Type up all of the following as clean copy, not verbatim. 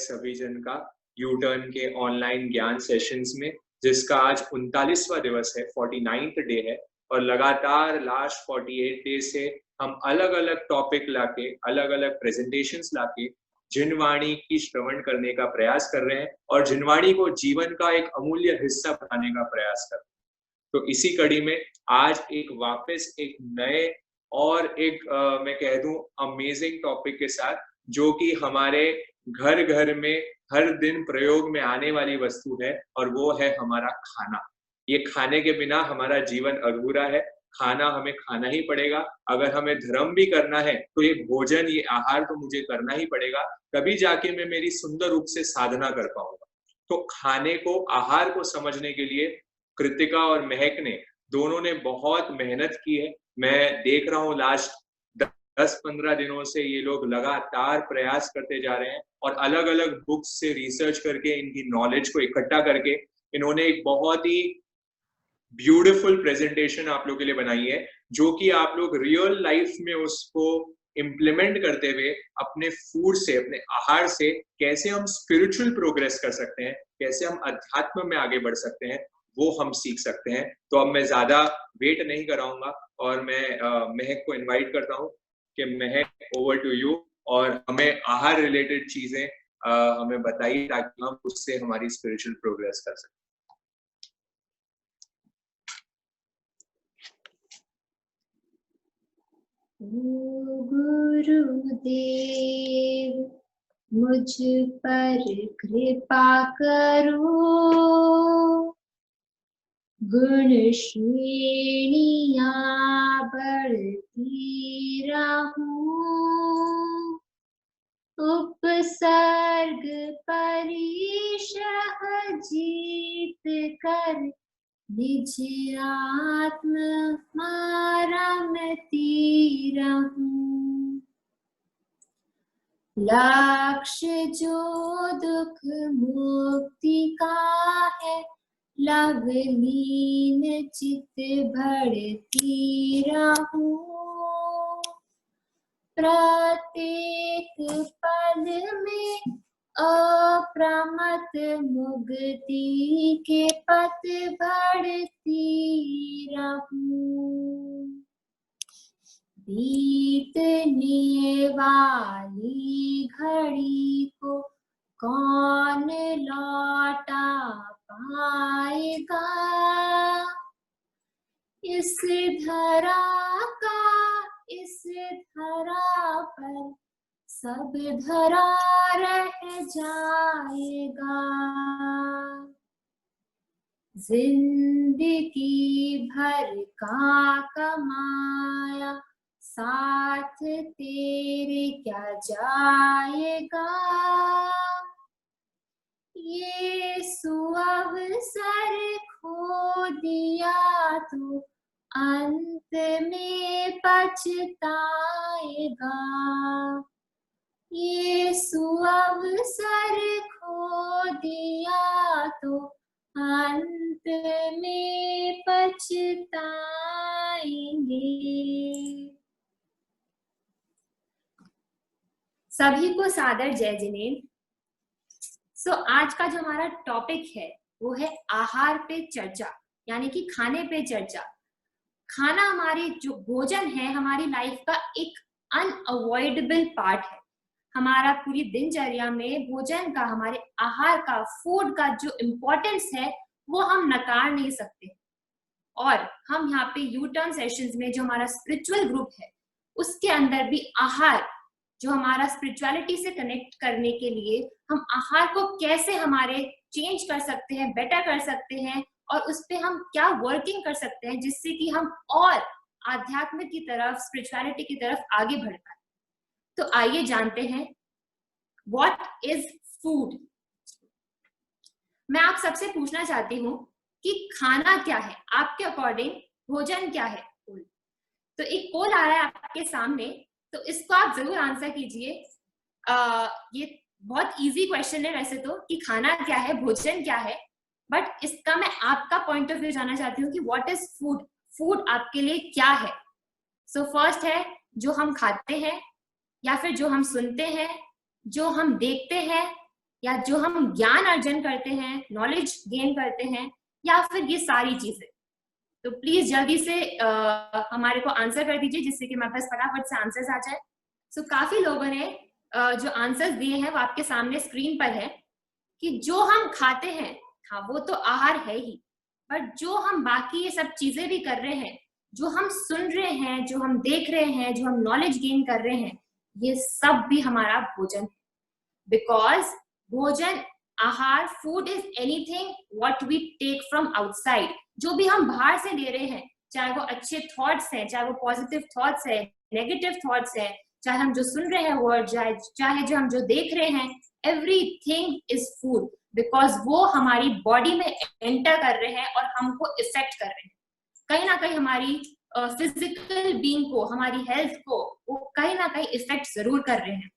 सभी जन का यू टर्न के ऑनलाइन ज्ञान सेशंस में, जिसका आज 39वां दिवस है, 49th डे है। और लगातार लास्ट 48 डे से हम अलग अलग टॉपिक लाके, अलग अलग प्रेजेंटेशंस लाके जिनवाणी की श्रवण करने का प्रयास कर रहे हैं और जिनवाणी को जीवन का एक अमूल्य हिस्सा बनाने का प्रयास कर रहे हैं। तो इसी कड़ी में आज वापस एक नए और एक मैं कह दूं अमेजिंग टॉपिक के साथ, जो कि हमारे घर घर में हर दिन प्रयोग में आने वाली वस्तु है, और वो है हमारा खाना। ये खाने के बिना हमारा जीवन अधूरा है। खाना हमें खाना ही पड़ेगा। अगर हमें धर्म भी करना है तो ये भोजन, ये आहार तो मुझे करना ही पड़ेगा, तभी जाके मैं मेरी सुंदर रूप से साधना कर पाऊंगा। तो खाने को, आहार को समझने के लिए कृतिका और महक ने, दोनों ने बहुत मेहनत की है। मैं देख रहा हूँ लास्ट 10-15 दिनों से ये लोग लगातार प्रयास करते जा रहे हैं और अलग अलग बुक्स से रिसर्च करके, इनकी नॉलेज को इकट्ठा करके इन्होंने एक बहुत ही ब्यूटीफुल प्रेजेंटेशन आप लोगों के लिए बनाई है, जो कि आप लोग रियल लाइफ में उसको इम्प्लीमेंट करते हुए अपने फूड से, अपने आहार से कैसे हम स्पिरिचुअल प्रोग्रेस कर सकते हैं, कैसे हम अध्यात्म में आगे बढ़ सकते हैं, वो हम सीख सकते हैं। तो अब मैं ज्यादा वेट नहीं कराऊंगा और मैं महक को इनवाइट करता हूँ कि महक, ओवर टू यू, और हमें आहार रिलेटेड चीजें हमें बताइए ताकि हम उससे हमारी स्पिरिचुअल प्रोग्रेस कर सकें। गुरुदेव मुझ पर कृपा करो, गुण श्रेणियां बढ़ती रहूं, उपसर्ग परिशह जीत कर निज आत्म रमती रहूं। लक्ष्य जो दुख मुक्ति का है, लवलीन चित्त बढ़ती रहूं, प्रत्येक पल में अप्रमत मुक्ति के पथ बढ़ती रहूं। बीतने वाली घड़ी को कौन लौटा पाएगा, इस धरा पर सब धरा रह जाएगा। जिंदगी भर का कमाया साथ तेरे क्या जाएगा, ये सुअवसर खो दिया तो अंत में पछताएगा, ये सुअवसर खो दिया तो अंत में पछताएंगे। सभी को सादर जय जिनेन्द्र। आज का जो हमारा टॉपिक है वो है आहार पे चर्चा, यानी कि खाने पे चर्चा। खाना हमारी जो भोजन है हमारी लाइफ का एक अनअवॉइडेबल पार्ट है। हमारा पूरी दिनचर्या में भोजन का, हमारे आहार का, फूड का जो इम्पोर्टेंस है वो हम नकार नहीं सकते। और हम यहाँ पे यू टर्न सेशंस में जो हमारा स्पिरिचुअल ग्रुप है उसके अंदर भी आहार, जो हमारा स्पिरिचुअलिटी से कनेक्ट करने के लिए हम आहार को कैसे हमारे चेंज कर सकते हैं, बेटर कर सकते हैं, और उस पे हम क्या वर्किंग कर सकते हैं जिससे कि हम और आध्यात्म की तरफ, स्पिरिचुअलिटी की तरफ आगे बढ़ पाए। तो आइए जानते हैं व्हाट इज फूड। मैं आप सबसे पूछना चाहती हूँ कि खाना क्या है, आपके अकॉर्डिंग भोजन क्या है। तो एक पोल आ रहा है आपके सामने, तो इसको आप जरूर आंसर कीजिए। ये बहुत इजी क्वेश्चन है वैसे तो, कि खाना क्या है, भोजन क्या है, बट इसका मैं आपका पॉइंट ऑफ व्यू जानना चाहती हूँ कि व्हाट इज फूड। फूड आपके लिए क्या है। फर्स्ट है जो हम खाते हैं, या फिर जो हम सुनते हैं, जो हम देखते हैं, या जो हम ज्ञान अर्जन करते हैं, नॉलेज गेन करते हैं, या फिर ये सारी चीजें? तो प्लीज जल्दी से हमारे को आंसर कर दीजिए जिससे कि हमारे पास फटाफट से आंसर्स आ जाए। सो काफी लोगों ने जो आंसर्स दिए हैं वो आपके सामने स्क्रीन पर है कि जो हम खाते हैं, हाँ वो तो आहार है ही, बट जो हम बाकी ये सब चीजें भी कर रहे हैं, जो हम सुन रहे हैं, जो हम देख रहे हैं, जो हम नॉलेज गेन कर रहे हैं, ये सब भी हमारा भोजन है। बिकॉज भोजन, आहार, food is anything what we take from outside. जो भी हम बाहर से ले रहे हैं, चाहे वो अच्छे थॉट्स हैं, चाहे वो पॉजिटिव थॉट्स है, नेगेटिव थॉट्स है, चाहे हम जो सुन रहे हैं वर्ड, चाहे जो हम जो देख रहे हैं, एवरीथिंग इज फूड। बिकॉज वो हमारी बॉडी में एंटर कर रहे हैं और हमको इफेक्ट कर रहे हैं। कहीं ना कहीं हमारी फिजिकल बीइंग को, हमारी हेल्थ को वो कहीं ना कहीं इफेक्ट जरूर कर रहे हैं।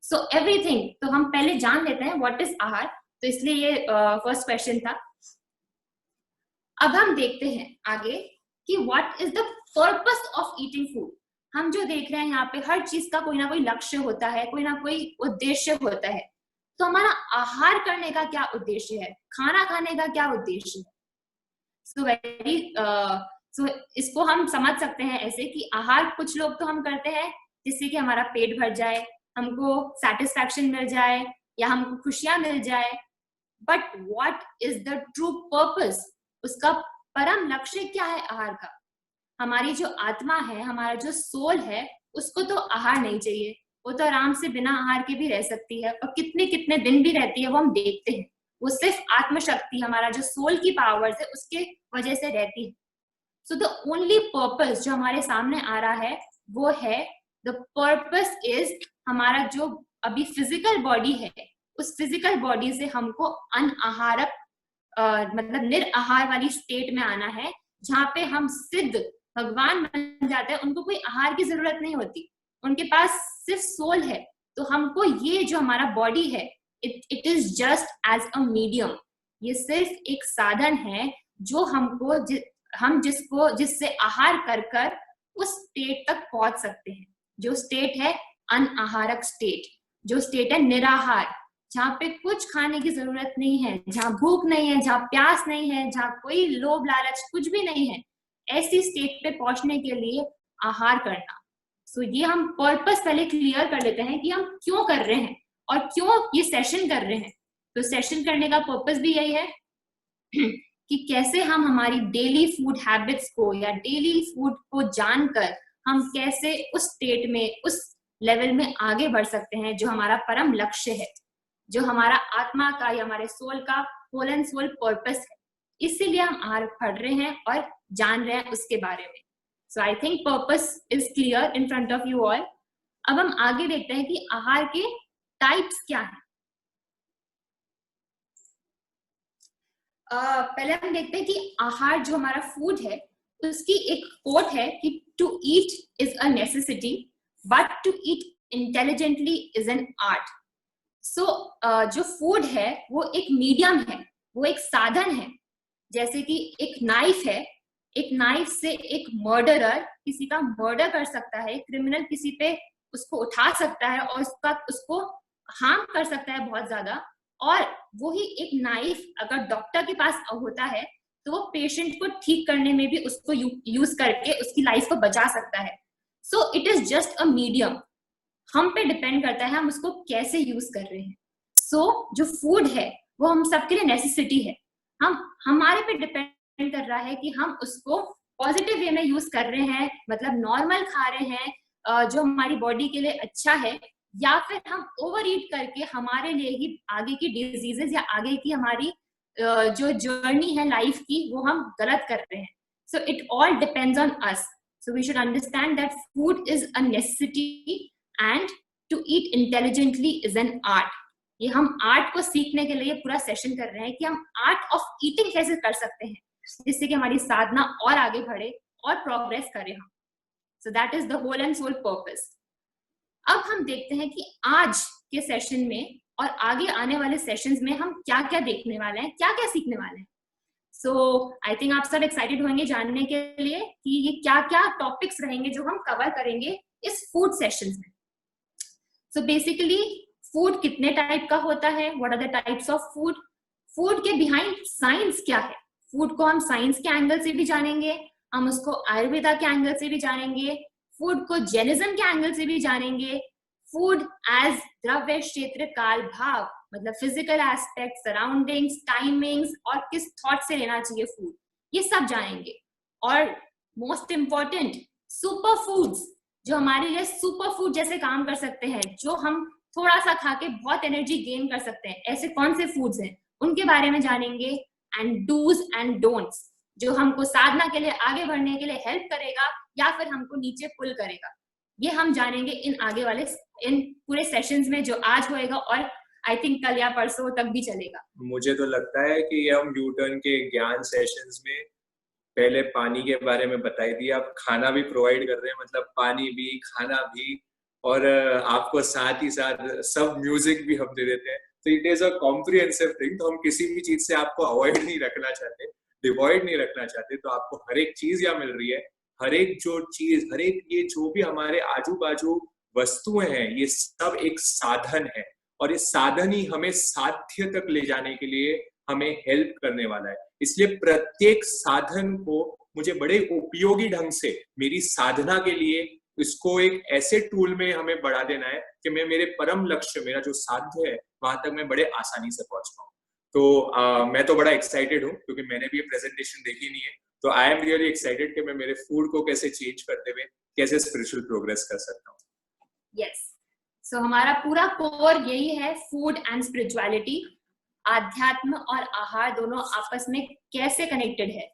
सो एवरीथिंग, तो हम पहले जान लेते हैं व्हाट इज आहार। तो इसलिए ये फर्स्ट क्वेश्चन था। अब हम देखते हैं आगे कि what is the purpose of eating food. हम जो देख रहे हैं यहाँ पे, हर चीज का कोई ना कोई लक्ष्य होता है, कोई ना कोई उद्देश्य होता है। तो हमारा आहार करने का क्या उद्देश्य है, खाना खाने का क्या उद्देश्य है? सो इसको हम समझ सकते हैं ऐसे कि आहार कुछ लोग तो हम करते हैं जिससे कि हमारा पेट भर जाए, हमको सेटिस्फैक्शन मिल जाए या हमको खुशियां मिल जाए। But what is the true purpose, उसका परम लक्ष्य क्या है आहार का? हमारी जो आत्मा है, हमारा जो सोल है, उसको तो आहार नहीं चाहिए। वो तो आराम से बिना आहार के भी रह सकती है और कितने कितने दिन भी रहती है, वो हम देखते हैं। वो सिर्फ आत्मशक्ति, हमारा जो सोल की पावर्स है, उसके वजह से रहती है। सो द ओनली पर्पस जो हमारे सामने आ रहा है वो है, द पर्पस इज हमारा जो अभी फिजिकल बॉडी है, उस फिजिकल बॉडी से हमको अनआहारक मतलब निराहार वाली स्टेट में आना है, जहाँ पे हम सिद्ध भगवान बन जाते हैं। उनको कोई आहार की जरूरत नहीं होती, उनके पास सिर्फ सोल है। तो हमको ये जो हमारा बॉडी है, it is just as a medium. ये सिर्फ एक साधन है जो हमको हम जिससे आहार कर कर उस स्टेट तक पहुंच सकते हैं, जो स्टेट है अनआहारक स्टेट, जो स्टेट है निराहार, जहाँ पे कुछ खाने की जरूरत नहीं है, जहाँ भूख नहीं है, जहाँ प्यास नहीं है, जहाँ कोई लोभ लालच कुछ भी नहीं है। ऐसी स्टेट पे पहुंचने के लिए आहार करना। सो ये हम पर्पस पहले क्लियर कर लेते हैं कि हम क्यों कर रहे हैं और क्यों ये सेशन कर रहे हैं। तो सेशन करने का पर्पस भी यही है कि कैसे हम हमारी डेली फूड हैबिट्स को या डेली फूड को जानकर हम कैसे उस स्टेट में, उस लेवल में आगे बढ़ सकते हैं जो हमारा परम लक्ष्य है, जो हमारा आत्मा का या हमारे सोल का होल एंड सोल पर्पस है। इसीलिए हम आहार पढ़ रहे हैं और जान रहे हैं उसके बारे में। So I think purpose is clear in front of you all. अब हम आगे देखते हैं कि आहार के टाइप्स क्या हैं। पहले हम देखते हैं कि आहार जो हमारा फूड है, उसकी एक कोट है कि to eat is a necessity but to eat intelligently is an art. So जो फूड है वो एक मीडियम है, वो एक साधन है। जैसे कि एक नाइफ है, एक नाइफ से एक मर्डरर किसी का मर्डर कर सकता है, क्रिमिनल किसी पे उसको उठा सकता है और उसको हार्म कर सकता है बहुत ज्यादा। और वही एक नाइफ अगर डॉक्टर के पास होता है तो वो पेशेंट को ठीक करने में भी उसको यूज करके उसकी लाइफ को बचा सकता है। So it is just a medium, हम पे डिपेंड करता है हम उसको कैसे यूज कर रहे हैं। सो जो फूड है वो हम सबके लिए नेसेसिटी है, हमारे पे डिपेंड कर रहा है कि हम उसको पॉजिटिव वे में यूज कर रहे हैं, मतलब नॉर्मल खा रहे हैं जो हमारी बॉडी के लिए अच्छा है, या फिर हम ओवर ईट करके हमारे लिए ही आगे की डिजीजेस या आगे की हमारी जो जर्नी है लाइफ की वो हम गलत कर रहे हैं। So it all depends on us. So we should understand that food is a necessity and to eat intelligently is an art. ये हम आर्ट को सीखने के लिए पूरा सेशन कर रहे हैं कि हम आर्ट ऑफ ईटिंग कैसे कर सकते हैं जिससे कि हमारी साधना और आगे बढ़े और प्रोग्रेस करें हम। So that is the whole and sole purpose. अब हम देखते हैं कि आज के सेशन में और आगे आने वाले सेशंस में हम क्या क्या देखने वाले हैं, क्या क्या सीखने वाले हैं। सो आई थिंक आप सब एक्साइटेड होंगे जानने के लिए कि ये क्या क्या टॉपिक्स रहेंगे जो हम कवर करेंगे इस फूड सेशंस में। सो बेसिकली फूड कितने टाइप का होता है, what are the types of food, food के बिहाइंड साइंस क्या है, फूड को हम साइंस के एंगल से भी जानेंगे, हम उसको आयुर्वेदा के एंगल से भी जानेंगे, फूड को जैनिज्म के एंगल से भी जानेंगे, फूड एज द्रव्य क्षेत्र काल भाव, मतलब फिजिकल एस्पेक्ट, सराउंडिंग्स, टाइमिंग्स और किस थॉट से लेना चाहिए फूड, ये सब जानेंगे। और मोस्ट इंपॉर्टेंट सुपर फूड्स, जो हमारे लिए सुपर फूड जैसे काम कर सकते हैं, जो हम थोड़ा सा खा के बहुत एनर्जी गेन कर सकते हैं, ऐसे कौन से फूड्स हैं उनके बारे में जानेंगे। एंड डूज एंड डोंट्स, जो हमको साधना के लिए आगे बढ़ने के लिए हेल्प करेगा या फिर हमको नीचे पुल करेगा, ये हम जानेंगे इन पूरे सेशंस में जो आज होएगा और आई थिंक कल या परसों तक भी चलेगा। मुझे तो लगता है कि हम यूटर्न के ज्ञान सेशंस में पहले पानी के बारे में बताई दिया, अब खाना भी प्रोवाइड कर रहे हैं, मतलब पानी भी, खाना भी, और आपको साथ ही साथ सब म्यूजिक भी हम दे देते हैं। तो it is a comprehensive thing. तो हम किसी भी चीज से आपको अवॉइड नहीं रखना चाहते, डिवॉइड नहीं रखना चाहते। तो आपको हर एक चीज यहाँ मिल रही है, हर एक जो चीज, हर एक ये जो भी हमारे आजू बाजू वस्तुएं हैं, ये सब एक साधन है, और ये साधन ही हमें साध्य तक ले जाने के लिए हमें हेल्प करने वाला है। इसलिए प्रत्येक साधन को मुझे बड़े उपयोगी ढंग से मेरी साधना के लिए इसको एक ऐसे टूल में हमें बढ़ा देना है कि मैं मेरे परम लक्ष्य, मेरा जो साध्य है, वहां तक मैं बड़े आसानी से पहुंच पाऊं। तो मैं तो बड़ा एक्साइटेड हूँ, क्योंकि मैंने भी ये प्रेजेंटेशन देखी नहीं है। तो आई एम रियली एक्साइटेड कि मैं मेरे फूड को कैसे चेंज करते हुए कैसे स्पिरिचुअल प्रोग्रेस कर सकता हूँ। यस, सो हमारा पूरा कोर यही है, फूड एंड स्पिरिचुअलिटी, आध्यात्म और आहार दोनों आपस में कैसे कनेक्टेड है,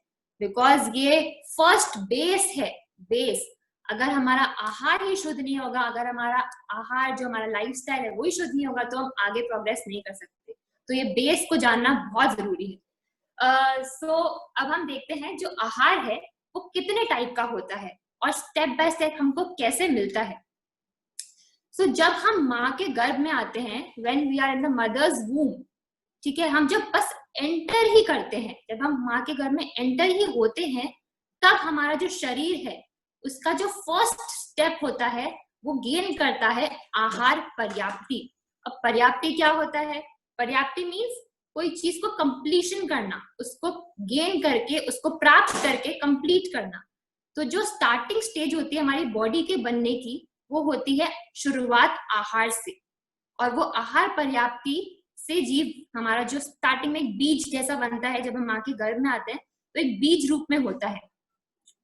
बिकॉज ये फर्स्ट बेस है। बेस, अगर हमारा आहार ही शुद्ध नहीं होगा, अगर हमारा आहार जो हमारा लाइफस्टाइल है वो ही शुद्ध नहीं होगा, तो हम आगे प्रोग्रेस नहीं कर सकते। तो ये बेस को जानना बहुत जरूरी है। सो अब हम देखते हैं जो आहार है वो कितने टाइप का होता है और स्टेप बाय स्टेप हमको कैसे मिलता है। सो जब हम माँ के गर्भ में आते हैं, when we are in the mother's womb, ठीक है, हम जब बस एंटर ही करते हैं, जब हम माँ के गर्भ में एंटर ही होते हैं, तब हमारा जो शरीर है उसका जो फर्स्ट स्टेप होता है वो गेन करता है आहार पर्याप्ति। अब पर्याप्ति क्या होता है? पर्याप्ति मीन्स कोई चीज को कंप्लीशन करना, उसको गेन करके, उसको प्राप्त करके कंप्लीट करना। तो जो स्टार्टिंग स्टेज होती है हमारी बॉडी के बनने की, वो होती है शुरुआत आहार से, और वो आहार पर्याप्ति से जीव हमारा जो स्टार्टिंग में एक बीज जैसा बनता है, जब हम माँ के गर्भ में आते हैं तो एक बीज रूप में होता है,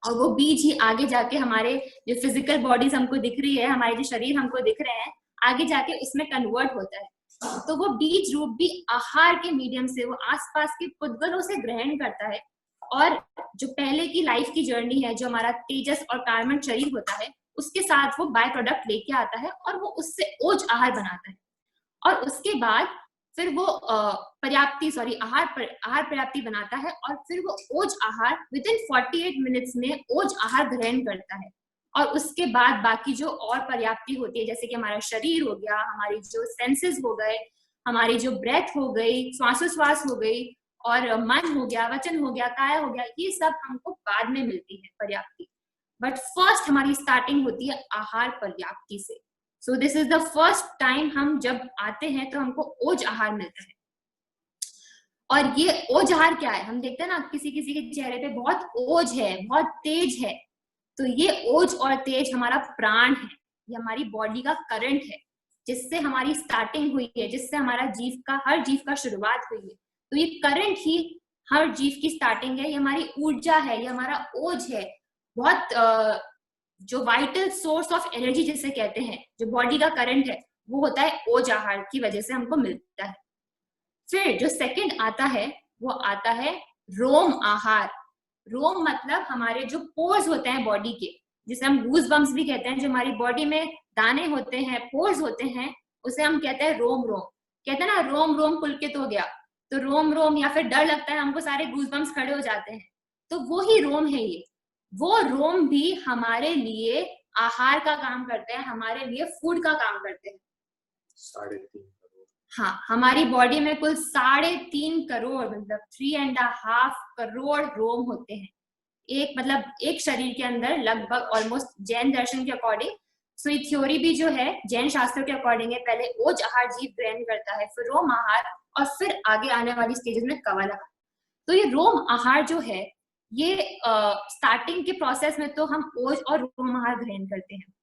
और वो बीज ही आगे जाके हमारे जो फिजिकल बॉडीज हमको दिख रही है, हमारे जो शरीर हमको दिख रहे हैं, आगे जाके उसमें कन्वर्ट होता है। तो वो बीज रूप भी आहार के मीडियम से वो आसपास के पुद्गलों से ग्रहण करता है, और जो पहले की लाइफ की जर्नी है, जो हमारा तेजस और कार्बन शरीर होता है, उसके साथ वो बाय प्रोडक्ट लेके आता है और वो उससे ओज आहार बनाता है। और उसके बाद फिर वो आहार पर्याप्ति बनाता है, और फिर वो ओज आहार विद इन 48 मिनट्स में ओज आहार ग्रहण करता है। और उसके बाद बाकी जो और पर्याप्ति होती है, जैसे कि हमारा शरीर हो गया, हमारी जो सेंसेस हो गए, हमारी जो ब्रेथ हो गई, श्वासोश्वास हो गई, और मन हो गया, वचन हो गया, काया हो गया, ये सब हमको बाद में मिलती है पर्याप्ति। बट फर्स्ट हमारी स्टार्टिंग होती है आहार पर्याप्ति से। So this is the first time हम जब आते हैं तो हमको ओज आहार मिलता है। और ये ओज आहार क्या है? हम देखते हैं ना, किसी किसी के चेहरे पे बहुत ओज है, बहुत तेज है, तो ये ओज और तेज हमारा प्राण है, ये हमारी बॉडी का करंट है, जिससे हमारी स्टार्टिंग हुई है, जिससे हमारा हर जीव का शुरुआत हुई है। तो ये करंट ही हर जीव की स्टार्टिंग है, ये हमारी ऊर्जा है, ये हमारा ओज है, बहुत जो वाइटल सोर्स ऑफ एनर्जी जिसे कहते हैं, जो बॉडी का करंट है, वो होता है ओज आहार की वजह से हमको मिलता है। फिर जो सेकंड आता है वो आता है रोम आहार। रोम मतलब हमारे जो पोर्स होते हैं बॉडी के, जिसे हम गूज बम्स भी कहते हैं, जो हमारी बॉडी में दाने होते हैं, पोर्स होते हैं, उसे हम कहते हैं रोम। रोम कहते हैं ना, रोम रोम पुलकित हो गया, तो रोम रोम, या फिर डर लगता है हमको, सारे गूज बम्स खड़े हो जाते हैं, तो वो ही रोम है। ये वो रोम भी हमारे लिए आहार का काम करते हैं, हमारे लिए फूड का काम करते हैं। 3.5 करोड़। हाँ, हमारी बॉडी में कुल 3.5 करोड़, मतलब 3.5 करोड़ रोम होते हैं। एक शरीर के अंदर लगभग ऑलमोस्ट जैन दर्शन के अकॉर्डिंग सो ये थ्योरी भी जो है जैन शास्त्रों के अकॉर्डिंग है, पहले ओज आहार जीव ग्रहण करता है, फिर रोम आहार, और फिर आगे आने वाली स्टेजेस में कवल आहार। तो ये रोम आहार जो है ये स्टार्टिंग के प्रोसेस में तो हम ओज और रोम आहार ग्रहण करते हैं,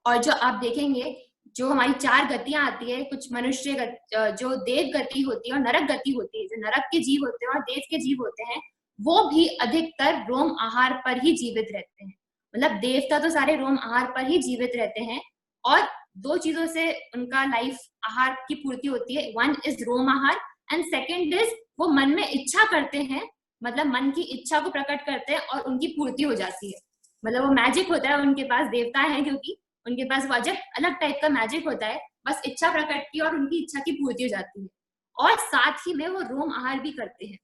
और जो आप देखेंगे जो हमारी 4 गतियां आती है, कुछ मनुष्य जो देव गति होती है और नरक गति होती है, जो नरक के जीव होते हैं और देव के जीव होते हैं, वो भी अधिकतर रोम आहार पर ही जीवित रहते हैं। मतलब देवता तो सारे रोम आहार पर ही जीवित रहते हैं, और 2 चीजों से उनका लाइफ आहार की पूर्ति होती है। 1 इज रोम आहार एंड 2nd इज वो मन में इच्छा करते हैं, मतलब मन की इच्छा को प्रकट करते हैं और उनकी पूर्ति हो जाती है। मतलब वो मैजिक होता है उनके पास, देवता है क्योंकि उनके पास वो अजब अलग टाइप का मैजिक होता है, बस इच्छा प्रकट की और उनकी इच्छा की पूर्ति हो जाती है। और साथ ही में वो रोम आहार भी करते हैं,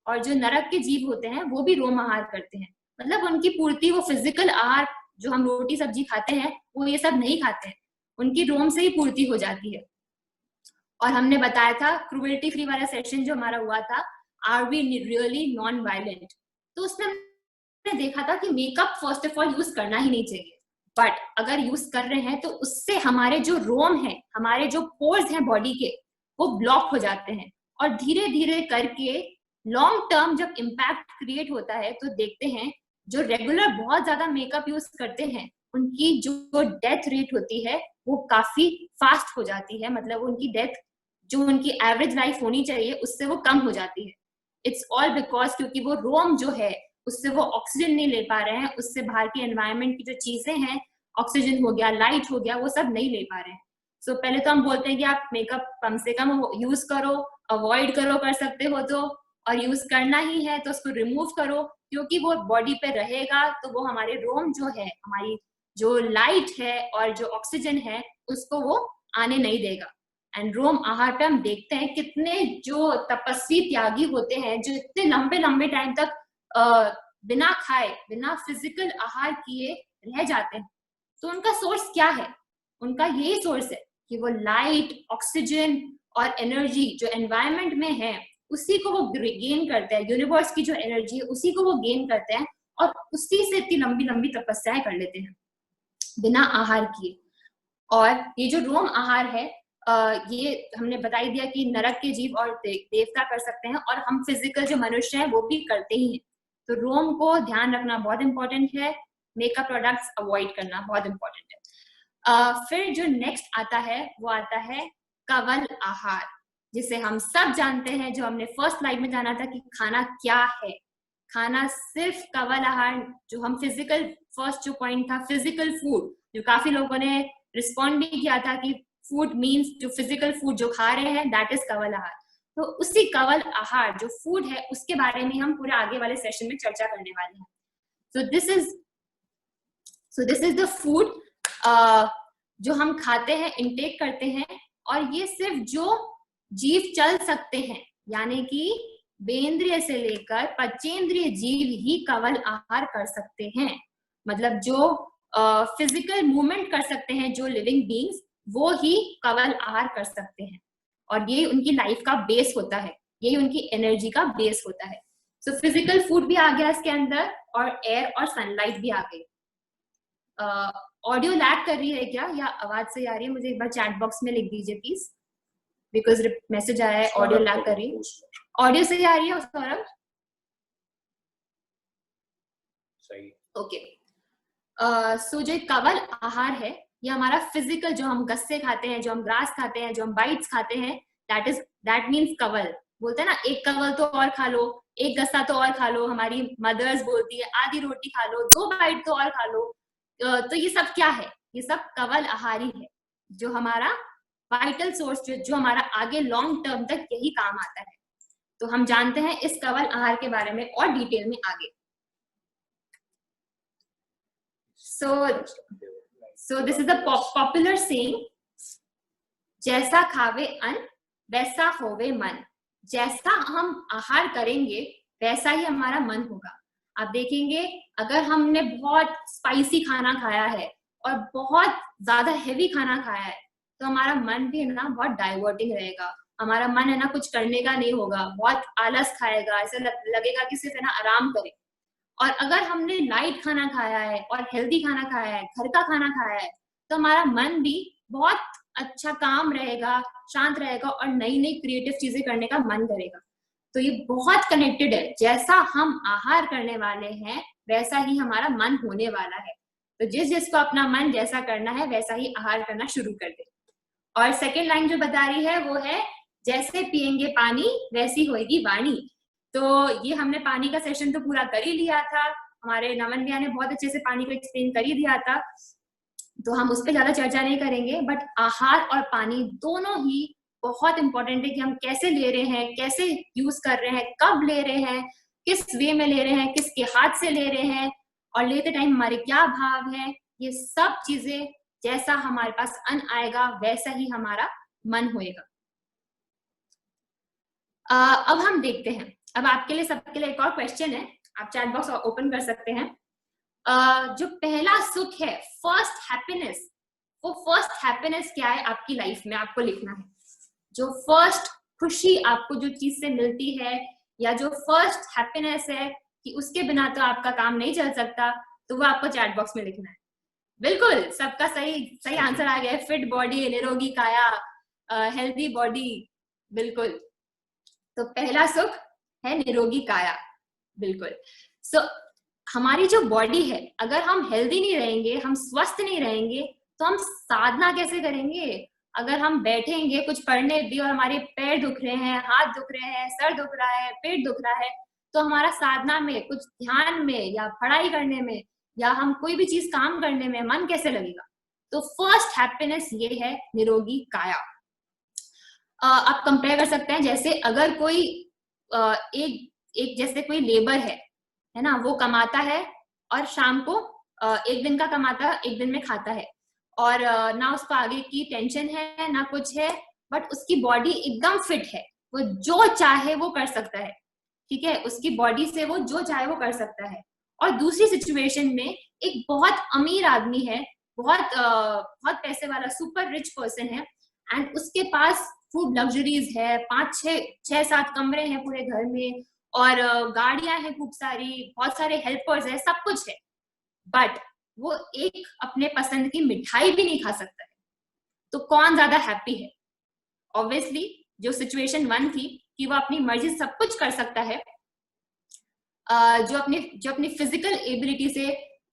और जो नरक के जीव होते हैं वो भी रोम आहार करते हैं। मतलब उनकी पूर्ति वो फिजिकल आहार जो हम रोटी सब्जी खाते हैं वो ये सब नहीं खाते हैं, उनकी रोम से ही पूर्ति हो जाती है। और हमने बताया था क्रूएल्टी फ्री वाला सेशन जो हमारा हुआ था, are we really non violent, तो उसमें हमने देखा था कि makeup first of all use करना ही नहीं चाहिए, बट अगर यूज कर रहे हैं तो उससे हमारे जो रोम है, हमारे जो पोर्स हैं बॉडी के, वो ब्लॉक हो जाते हैं, और धीरे धीरे करके लॉन्ग टर्म जब इम्पैक्ट क्रिएट होता है तो देखते हैं जो रेगुलर बहुत ज्यादा मेकअप यूज करते हैं उनकी जो डेथ रेट होती है वो काफी फास्ट हो जाती है। मतलब उनकी डेथ जो उनकी एवरेज लाइफ होनी चाहिए उससे वो कम हो जाती है। इट्स ऑल बिकॉज क्योंकि वो रोम जो है उससे वो ऑक्सीजन नहीं ले पा रहे हैं, उससे बाहर की एनवायरनमेंट की जो चीजें हैं, ऑक्सीजन हो गया, लाइट हो गया, वो सब नहीं ले पा रहे हैं। सो पहले तो हम बोलते हैं कि आप मेकअप कम से कम यूज करो, अवॉइड करो कर सकते हो तो, और यूज करना ही है तो उसको रिमूव करो, क्योंकि वो बॉडी पे रहेगा तो वो हमारे रोम जो है, हमारी जो लाइट है और जो ऑक्सीजन है उसको वो आने नहीं देगा। एंड रोम आहार पे हम देखते हैं कितने जो तपस्वी त्यागी होते हैं जो इतने लंबे लंबे टाइम तक बिना खाए, बिना फिजिकल आहार किए रह जाते हैं। तो उनका सोर्स क्या है? उनका यही सोर्स है कि वो लाइट, ऑक्सीजन और एनर्जी जो एनवायरनमेंट में है उसी को वो गेन करते हैं, यूनिवर्स की जो एनर्जी है उसी को वो गेन करते हैं, और उसी से इतनी लंबी लंबी तपस्याएं कर लेते हैं बिना आहार किए। और ये जो रोम आहार है ये हमने बता ही दिया कि नरक के जीव और देवता कर सकते हैं, और हम फिजिकल जो मनुष्य हैं वो भी करते ही हैं। तो रोम को ध्यान रखना बहुत इंपॉर्टेंट है, मेकअप प्रोडक्ट्स अवॉइड करना बहुत इंपॉर्टेंट है। फिर जो नेक्स्ट आता है वो आता है कवल आहार, जिसे हम सब जानते हैं, जो हमने फर्स्ट स्लाइड में जाना था कि खाना क्या है। खाना सिर्फ कवल आहार, जो हम फिजिकल, फर्स्ट जो पॉइंट था फिजिकल फूड, जो काफी लोगों ने रिस्पॉन्ड भी किया था कि फूड मीन्स जो फिजिकल फूड जो खा रहे हैं दैट इज कवल आहार। तो उसी कवल आहार जो फूड है उसके बारे में हम पूरे आगे वाले सेशन में चर्चा करने वाले हैं। So this is the food जो हम खाते हैं, इनटेक करते हैं, और ये सिर्फ जो जीव चल सकते हैं, यानी कि बेंद्रिय से लेकर पचेंद्रिय जीव ही कवल आहार कर सकते हैं। मतलब जो फिजिकल मूवमेंट कर सकते हैं, जो लिविंग बीइंग्स, वो ही कवल आहार कर सकते हैं, और ये उनकी लाइफ का बेस होता है, यही उनकी एनर्जी का बेस होता है। सो फिजिकल फूड भी आ गया इसके अंदर, और एयर और सनलाइट भी आ गई। ऑडियो लैग कर रही है क्या, या आवाज सही आ रही है? मुझे एक बार चैट बॉक्स में लिख दीजिए प्लीज, बिकॉज मैसेज आया है ऑडियो लैग कर रही है। ऑडियो सही आ रही है सौरभ? सही, ओके। सो जो कवल आहार है ये हमारा फिजिकल, जो हम गस्से खाते हैं, जो हम ग्रास खाते हैं, जो हम बाइट्स खाते हैं, दैट मीन्स कवल। बोलते हैं ना, एक कवल तो और खा लो, एक गस्सा तो और खा लो, हमारी मदर्स बोलती है आधी रोटी खा लो, 2 बाइट तो और खा लो। तो ये सब क्या है? ये सब कवल आहार ही है, जो हमारा वाइटल सोर्स, जो हमारा आगे लॉन्ग टर्म तक यही काम आता है। तो हम जानते हैं इस कवल आहार के बारे में और डिटेल में आगे। So this is a popular saying, जैसा खावे अन्न वैसा होवे मन। जैसा हम आहार करेंगे वैसा ही हमारा मन होगा। आप देखेंगे अगर हमने बहुत स्पाइसी खाना खाया है और बहुत ज्यादा हेवी खाना खाया है तो हमारा मन भी है ना बहुत डाइवर्टिंग रहेगा, हमारा मन है ना कुछ करने का नहीं होगा, बहुत आलस खाएगा, ऐसे लगेगा कि सिर्फ है ना आराम करे। और अगर हमने लाइट खाना खाया है और हेल्दी खाना खाया है, घर का खाना खाया है, तो हमारा मन भी बहुत अच्छा काम रहेगा, शांत रहेगा और नई नई क्रिएटिव चीजें करने का मन करेगा। तो ये बहुत कनेक्टेड है। जैसा हम आहार करने वाले हैं वैसा ही हमारा मन होने वाला है। तो जिस जिसको अपना मन जैसा करना है वैसा ही आहार करना शुरू कर दे। और सेकेंड लाइन जो बता रही है वो है जैसे पिएंगे पानी वैसी होएगी वाणी। तो ये हमने पानी का सेशन तो पूरा कर ही लिया था, हमारे नमन भैया ने बहुत अच्छे से पानी को एक्सप्लेन कर ही दिया था, तो हम उस पर ज्यादा चर्चा नहीं करेंगे। बट आहार और पानी दोनों ही बहुत इंपॉर्टेंट है कि हम कैसे ले रहे हैं, कैसे यूज कर रहे हैं, कब ले रहे हैं, किस वे में ले रहे हैं, किसके हाथ से ले रहे हैं, और लेते टाइम हमारे क्या भाव है। ये सब चीजें जैसा हमारे पास अन्न आएगा वैसा ही हमारा मन होएगा। अब हम देखते हैं, अब आपके लिए सबके लिए एक और क्वेश्चन है, आप चैट बॉक्स ओपन कर सकते हैं। जो पहला सुख है, फर्स्ट हैप्पीनेस, वो फर्स्ट हैप्पीनेस क्या है आपकी लाइफ में, आपको लिखना है। जो फर्स्ट खुशी आपको जो चीज से मिलती है, या जो फर्स्ट हैप्पीनेस है कि उसके बिना तो आपका काम नहीं चल सकता, तो वो आपको चैट बॉक्स में लिखना है। बिल्कुल सबका सही आंसर आ गया है। फिट बॉडी, निरोगी काया, हेल्दी बॉडी, बिल्कुल। तो पहला सुख है निरोगी काया, बिल्कुल। सो हमारी जो बॉडी है, अगर हम हेल्दी नहीं रहेंगे, हम स्वस्थ नहीं रहेंगे, तो हम साधना कैसे करेंगे? अगर हम बैठेंगे कुछ पढ़ने भी और हमारे पैर दुख रहे हैं, हाथ दुख रहे हैं, सर दुख रहा है, पेट दुख रहा है, तो हमारा साधना में, कुछ ध्यान में या पढ़ाई करने में या हम कोई भी चीज काम करने में मन कैसे लगेगा? तो फर्स्ट हैप्पीनेस ये है निरोगी काया। आप कंपेयर कर सकते हैं, जैसे अगर कोई एक जैसे कोई लेबर है ना, वो कमाता है और शाम को एक दिन का कमाता है, एक दिन में खाता है, और ना उसको आगे की टेंशन है ना कुछ है, बट उसकी बॉडी एकदम फिट है, वो जो चाहे वो कर सकता है, ठीक है, उसकी बॉडी से वो जो चाहे वो कर सकता है। और दूसरी सिचुएशन में एक बहुत अमीर आदमी है, बहुत पैसे वाला सुपर रिच पर्सन है, एंड उसके पास खूब लग्जरीज है, 5-6-7 कमरे हैं पूरे घर में, और गाड़ियां हैं खूब सारी, बहुत सारे हेल्पर्स है, सब कुछ है, बट वो एक अपने पसंद की मिठाई भी नहीं खा सकता है। तो कौन ज्यादा हैप्पी है? ऑब्वियसली जो सिचुएशन 1 थी कि वो अपनी मर्जी से सब कुछ कर सकता है, जो अपनी फिजिकल एबिलिटी से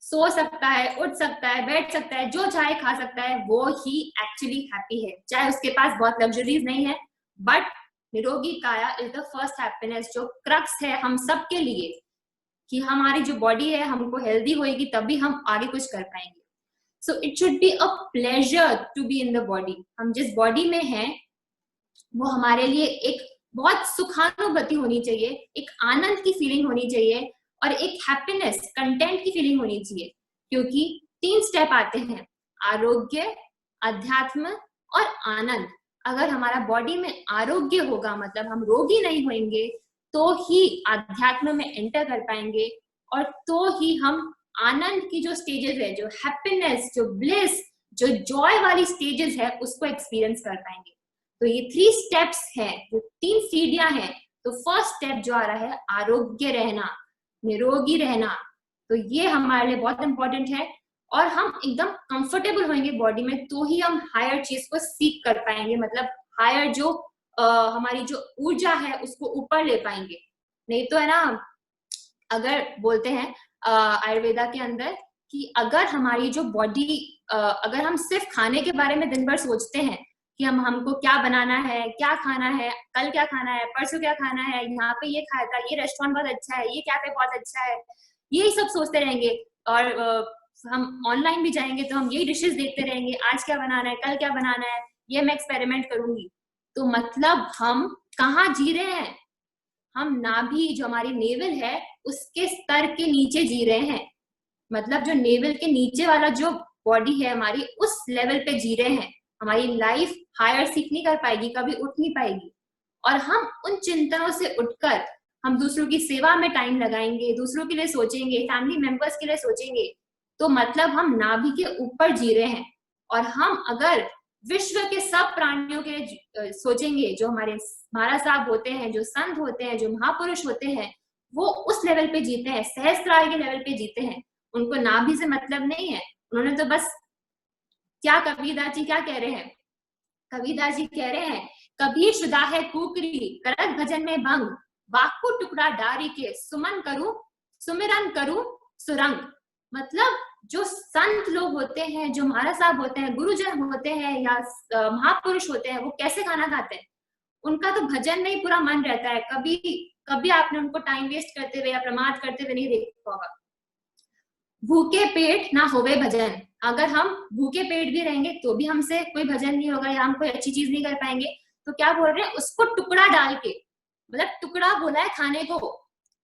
सो सकता है, उठ सकता है, बैठ सकता है, जो चाहे खा सकता है, वो ही एक्चुअली हैप्पी है, चाहे उसके पास बहुत लग्जरीज नहीं है। बट निरोगी काया इज द फर्स्ट हैप्पीनेस, जो क्रक्स है हम सब के लिए, कि हमारी जो बॉडी है हमको हेल्दी होएगी तभी हम आगे कुछ कर पाएंगे। So it should be a pleasure to be in the body. हम जिस बॉडी में हैं वो हमारे लिए एक बहुत सुखानुभूति होनी चाहिए, एक आनंद की फीलिंग होनी चाहिए, और एक हैप्पीनेस, कंटेंट की फीलिंग होनी चाहिए। क्योंकि 3 स्टेप आते हैं, आरोग्य, अध्यात्म और आनंद। अगर हमारा बॉडी में आरोग्य होगा, मतलब हम रोगी नहीं होंगे, तो ही अध्यात्म में एंटर कर पाएंगे, और तो ही हम आनंद की जो स्टेजेस है, जो हैप्पीनेस, जो ब्लिस, जो जॉय वाली स्टेजेस है, उसको एक्सपीरियंस कर पाएंगे। तो ये 3 स्टेप्स हैं, जो 3 सीढ़ियां हैं। तो फर्स्ट स्टेप जो आ रहा है, आरोग्य रहना, निरोगी रहना, तो ये हमारे लिए बहुत इंपॉर्टेंट है, और हम एकदम कंफर्टेबल होंगे बॉडी में, तो ही हम हायर चीज को सीख कर पाएंगे, मतलब हायर जो हमारी जो ऊर्जा है उसको ऊपर ले पाएंगे। नहीं तो है ना, अगर बोलते हैं आयुर्वेदा के अंदर कि अगर हमारी जो बॉडी, अगर हम सिर्फ खाने के बारे में दिन भर सोचते हैं कि हमको क्या बनाना है, क्या खाना है, कल क्या खाना है, परसों क्या खाना है, यहाँ पे ये खाया था, ये रेस्टोरेंट बहुत अच्छा है, ये कैफे बहुत अच्छा है, यही सब सोचते रहेंगे, और हम ऑनलाइन भी जाएंगे तो हम यही डिशेस देखते रहेंगे, आज क्या बनाना है, कल क्या बनाना है, ये मैं एक्सपेरिमेंट करूंगी। तो मतलब हम कहाँ जी रहे हैं? हम नाभि, जो हमारी नेवल है, उसके स्तर के नीचे जी रहे हैं। मतलब जो नेवल के नीचे वाला जो बॉडी है हमारी, उस लेवल पे जी रहे हैं। हमारी लाइफ हायर सीख नहीं कर पाएगी, कभी उठ नहीं पाएगी। और हम उन चिंतनों से उठकर हम दूसरों की सेवा में टाइम लगाएंगे, दूसरों के लिए सोचेंगे, फैमिली मेंबर्स के लिए सोचेंगे, तो मतलब हम नाभि के ऊपर जी रहे हैं। और हम अगर विश्व के सब प्राणियों के लिए सोचेंगे, जो हमारे महाराज साहब होते हैं, जो संत होते हैं, जो महापुरुष होते हैं, वो उस लेवल पे जीते हैं, सहस्त्रार के लेवल पे जीते हैं। उनको नाभि से मतलब नहीं है, उन्होंने तो बस क्या कबीरदास जी क्या कह रहे हैं? कबीरदास जी कह रहे हैं, कबीर शुदा है कुकरी, करत भजन में भंग, वाकु टुकड़ा डारी के, सुमन करूं सुमिरन करूं सुरंग। मतलब जो संत लोग होते हैं, जो महाराज साहब होते हैं, गुरुजन होते हैं या महापुरुष होते हैं, वो कैसे खाना खाते हैं? उनका तो भजन में ही पूरा मन रहता है। कभी कभी आपने उनको टाइम वेस्ट करते हुए या प्रमाद करते हुए नहीं देखा होगा। भूखे पेट ना होवे भजन। अगर हम भूखे पेट भी रहेंगे तो भी हमसे कोई भजन नहीं होगा या हम कोई अच्छी चीज नहीं कर पाएंगे। तो क्या बोल रहे हैं? उसको टुकड़ा डाल के, मतलब टुकड़ा बोला है खाने को,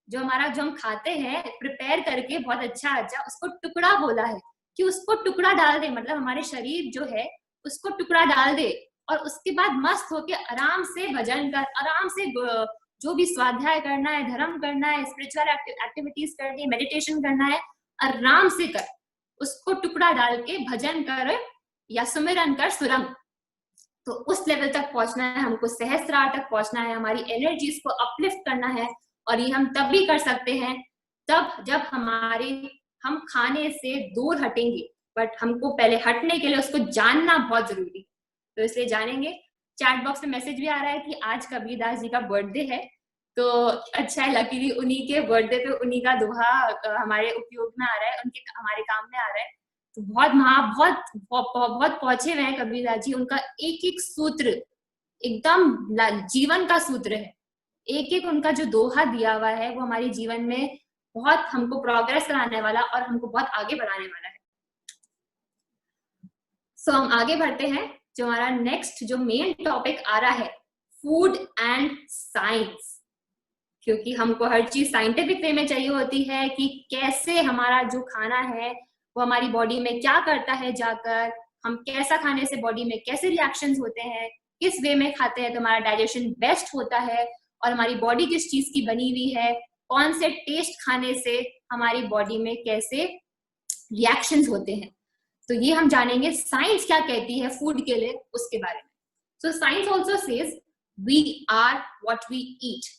जो हमारा जो हम खाते हैं प्रिपेयर करके बहुत अच्छा अच्छा, उसको टुकड़ा बोला है कि उसको टुकड़ा डाल दे। मतलब हमारे शरीर जो है उसको टुकड़ा डाल दे और उसके बाद मस्त होके आराम से भजन कर, आराम से जो भी स्वाध्याय करना है, धर्म करना है, स्पिरिचुअल एक्टिविटीज करनी है, मेडिटेशन करना है, आराम से कर, उसको टुकड़ा डाल के भजन कर या सुमिरन कर सुरंग। तो उस लेवल तक पहुंचना है हमको, सहस्रार तक पहुंचना है, हमारी एनर्जीज को अपलिफ्ट करना है। और ये हम तब भी कर सकते हैं तब जब हम खाने से दूर हटेंगे। बट हमको पहले हटने के लिए उसको जानना बहुत जरूरी, तो इसलिए जानेंगे। चैट बॉक्स में मैसेज भी आ रहा है कि आज कबीरदास जी का बर्थडे है, तो अच्छा है, लकीली उन्हीं के बर्थडे पे उन्हीं का दोहा हमारे उपयोग में आ रहा है, उनके हमारे काम में आ रहा है। तो बहुत पहुंचे हुए हैं कबीरदास जी। उनका एक एक सूत्र एकदम जीवन का सूत्र है। एक एक उनका जो दोहा दिया हुआ है वो हमारे जीवन में बहुत हमको प्रोग्रेस कराने वाला और हमको बहुत आगे बढ़ाने वाला है। सो हम आगे बढ़ते हैं। जो हमारा नेक्स्ट जो मेन टॉपिक आ रहा है, फूड एंड साइंस। क्योंकि हमको हर चीज साइंटिफिक वे में चाहिए होती है कि कैसे हमारा जो खाना है वो हमारी बॉडी में क्या करता है जाकर, हम कैसा खाने से बॉडी में कैसे रिएक्शंस होते हैं, किस वे में खाते हैं तो हमारा डाइजेशन बेस्ट होता है, और हमारी बॉडी किस चीज की बनी हुई है, कौन से टेस्ट खाने से हमारी बॉडी में कैसे रिएक्शंस होते हैं। तो ये हम जानेंगे साइंस क्या कहती है फूड के लिए, उसके बारे में। So science also says we are what we eat.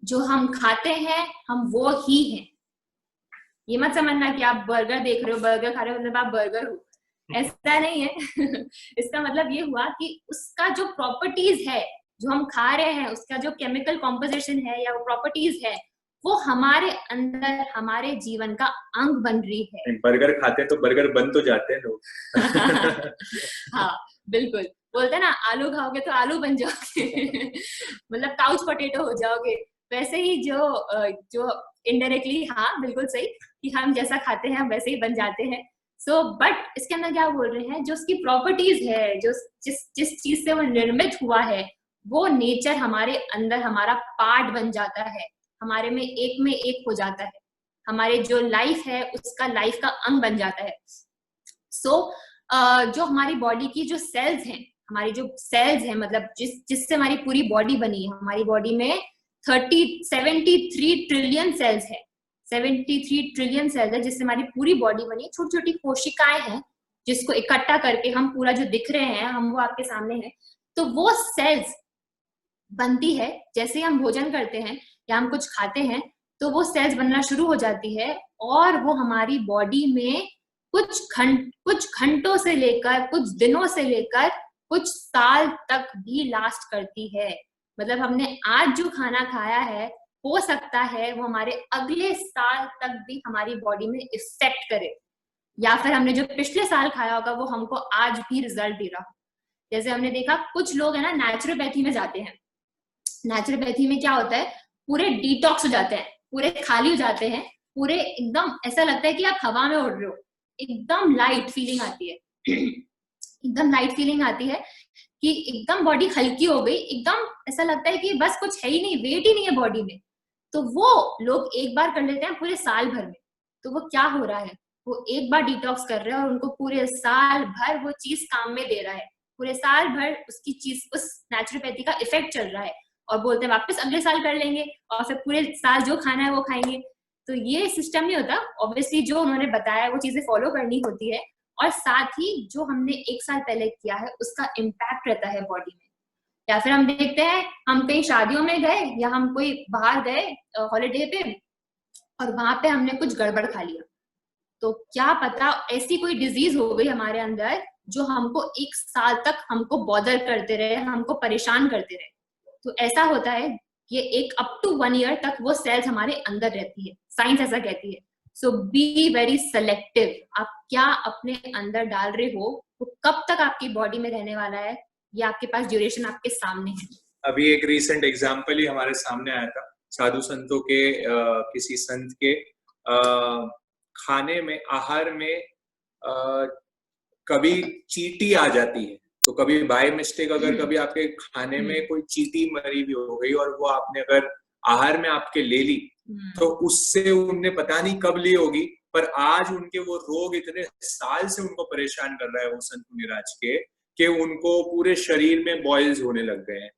जो हम खाते हैं हम वो ही हैं। ये मत समझना कि आप बर्गर देख रहे हो, बर्गर खा रहे हो मतलब आप बर्गर हो, ऐसा नहीं है। इसका मतलब ये हुआ कि उसका जो प्रॉपर्टीज है जो हम खा रहे हैं, उसका जो केमिकल कॉम्पोजिशन है या वो प्रॉपर्टीज है, वो हमारे अंदर हमारे जीवन का अंग बन रही है। बर्गर खाते तो बर्गर बन तो जाते हैं लोग। हाँ बिल्कुल, बोलते हैं ना आलू खाओगे तो आलू बन जाओगे। मतलब काउच पोटैटो हो जाओगे। वैसे ही जो इनडायरेक्टली, हाँ बिल्कुल सही, कि हम जैसा खाते हैं हम वैसे ही बन जाते हैं। सो बट इसके अंदर क्या बोल रहे हैं, जो उसकी प्रॉपर्टीज है, जो जिस चीज से वो निर्मित हुआ है, वो नेचर हमारे अंदर हमारा पार्ट बन जाता है, हमारे में एक हो जाता है, हमारे जो लाइफ है उसका लाइफ का अंग बन जाता है। सो जो हमारी बॉडी की जो सेल्स हैं, हमारी जो सेल्स हैं, मतलब जिससे हमारी पूरी बॉडी बनी है, हमारी बॉडी में 73 ट्रिलियन सेल्स है। 73 ट्रिलियन सेल्स है जिससे हमारी पूरी बॉडी बनी। छोटी छोटी कोशिकाएं हैं जिसको इकट्ठा करके हम पूरा जो दिख रहे हैं हम वो आपके सामने हैं। तो वो सेल्स बनती है जैसे हम भोजन करते हैं या हम कुछ खाते हैं, तो वो सेल्स बनना शुरू हो जाती है और वो हमारी बॉडी में कुछ घंटों से लेकर, कुछ दिनों से लेकर कुछ साल तक भी लास्ट करती है। मतलब हमने आज जो खाना खाया है, हो सकता है वो हमारे अगले साल तक भी हमारी बॉडी में इफेक्ट करे, या फिर हमने जो पिछले साल खाया होगा वो हमको आज भी रिजल्ट दे रहा हो। जैसे हमने देखा कुछ लोग है ना नेचुरोपैथी में जाते हैं। नेचुरोपैथी में क्या होता है, पूरे डिटॉक्स हो जाते हैं, पूरे खाली हो जाते हैं, पूरे एकदम ऐसा लगता है कि आप हवा में उड़ रहे हो, एकदम लाइट फीलिंग आती है। एकदम लाइट फीलिंग आती है कि एकदम बॉडी हल्की हो गई, एकदम ऐसा लगता है कि बस कुछ है ही नहीं, वेट ही नहीं है बॉडी में। तो वो लोग एक बार कर लेते हैं पूरे साल भर में। तो वो क्या हो रहा है, वो एक बार डिटॉक्स कर रहे हैं और उनको पूरे साल भर वो चीज काम में दे रहा है, पूरे साल भर उसकी चीज, उस नेचुरोपैथी का इफेक्ट चल रहा है, और बोलते हैं वापस अगले साल कर लेंगे और फिर पूरे साल जो खाना है वो खाएंगे। तो ये सिस्टम नहीं होता। ऑब्वियसली जो उन्होंने बताया वो चीजें फॉलो करनी होती है, और साथ ही जो हमने एक साल पहले किया है उसका इम्पैक्ट रहता है बॉडी में। या फिर हम देखते हैं हम कहीं शादियों में गए या हम कोई बाहर गए हॉलिडे पे और वहां पे हमने कुछ गड़बड़ खा लिया, तो क्या पता ऐसी कोई डिजीज हो गई हमारे अंदर जो हमको 1 साल तक हमको बॉदर करते रहे, हमको परेशान करते रहे। तो ऐसा होता है कि एक अप टू 1 ईयर तक वो सेल्स हमारे अंदर रहती है, साइंस ऐसा कहती है। सो बी वेरी सेलेक्टिव, आप क्या अपने अंदर डाल रहे हो, वो कब तक आपकी बॉडी में रहने वाला है, ये आपके पास ड्यूरेशन आपके सामने है। अभी एक रिसेंट एग्जाम्पल ही हमारे सामने आया था, साधु संतों के किसी संत के खाने में, आहार में कभी चींटी आ जाती है। तो कभी बाय मिस्टेक अगर कभी आपके खाने में कोई चींटी मरी हुई हो गई और वो आपने अगर आहार में आपके ले ली, तो उससे उनने पता नहीं कब ली होगी, पर आज उनके वो रोग इतने साल से उनको परेशान कर रहा है वो संत मुनिराज के, कि उनको पूरे शरीर में बॉयल्स होने लग गए हैं।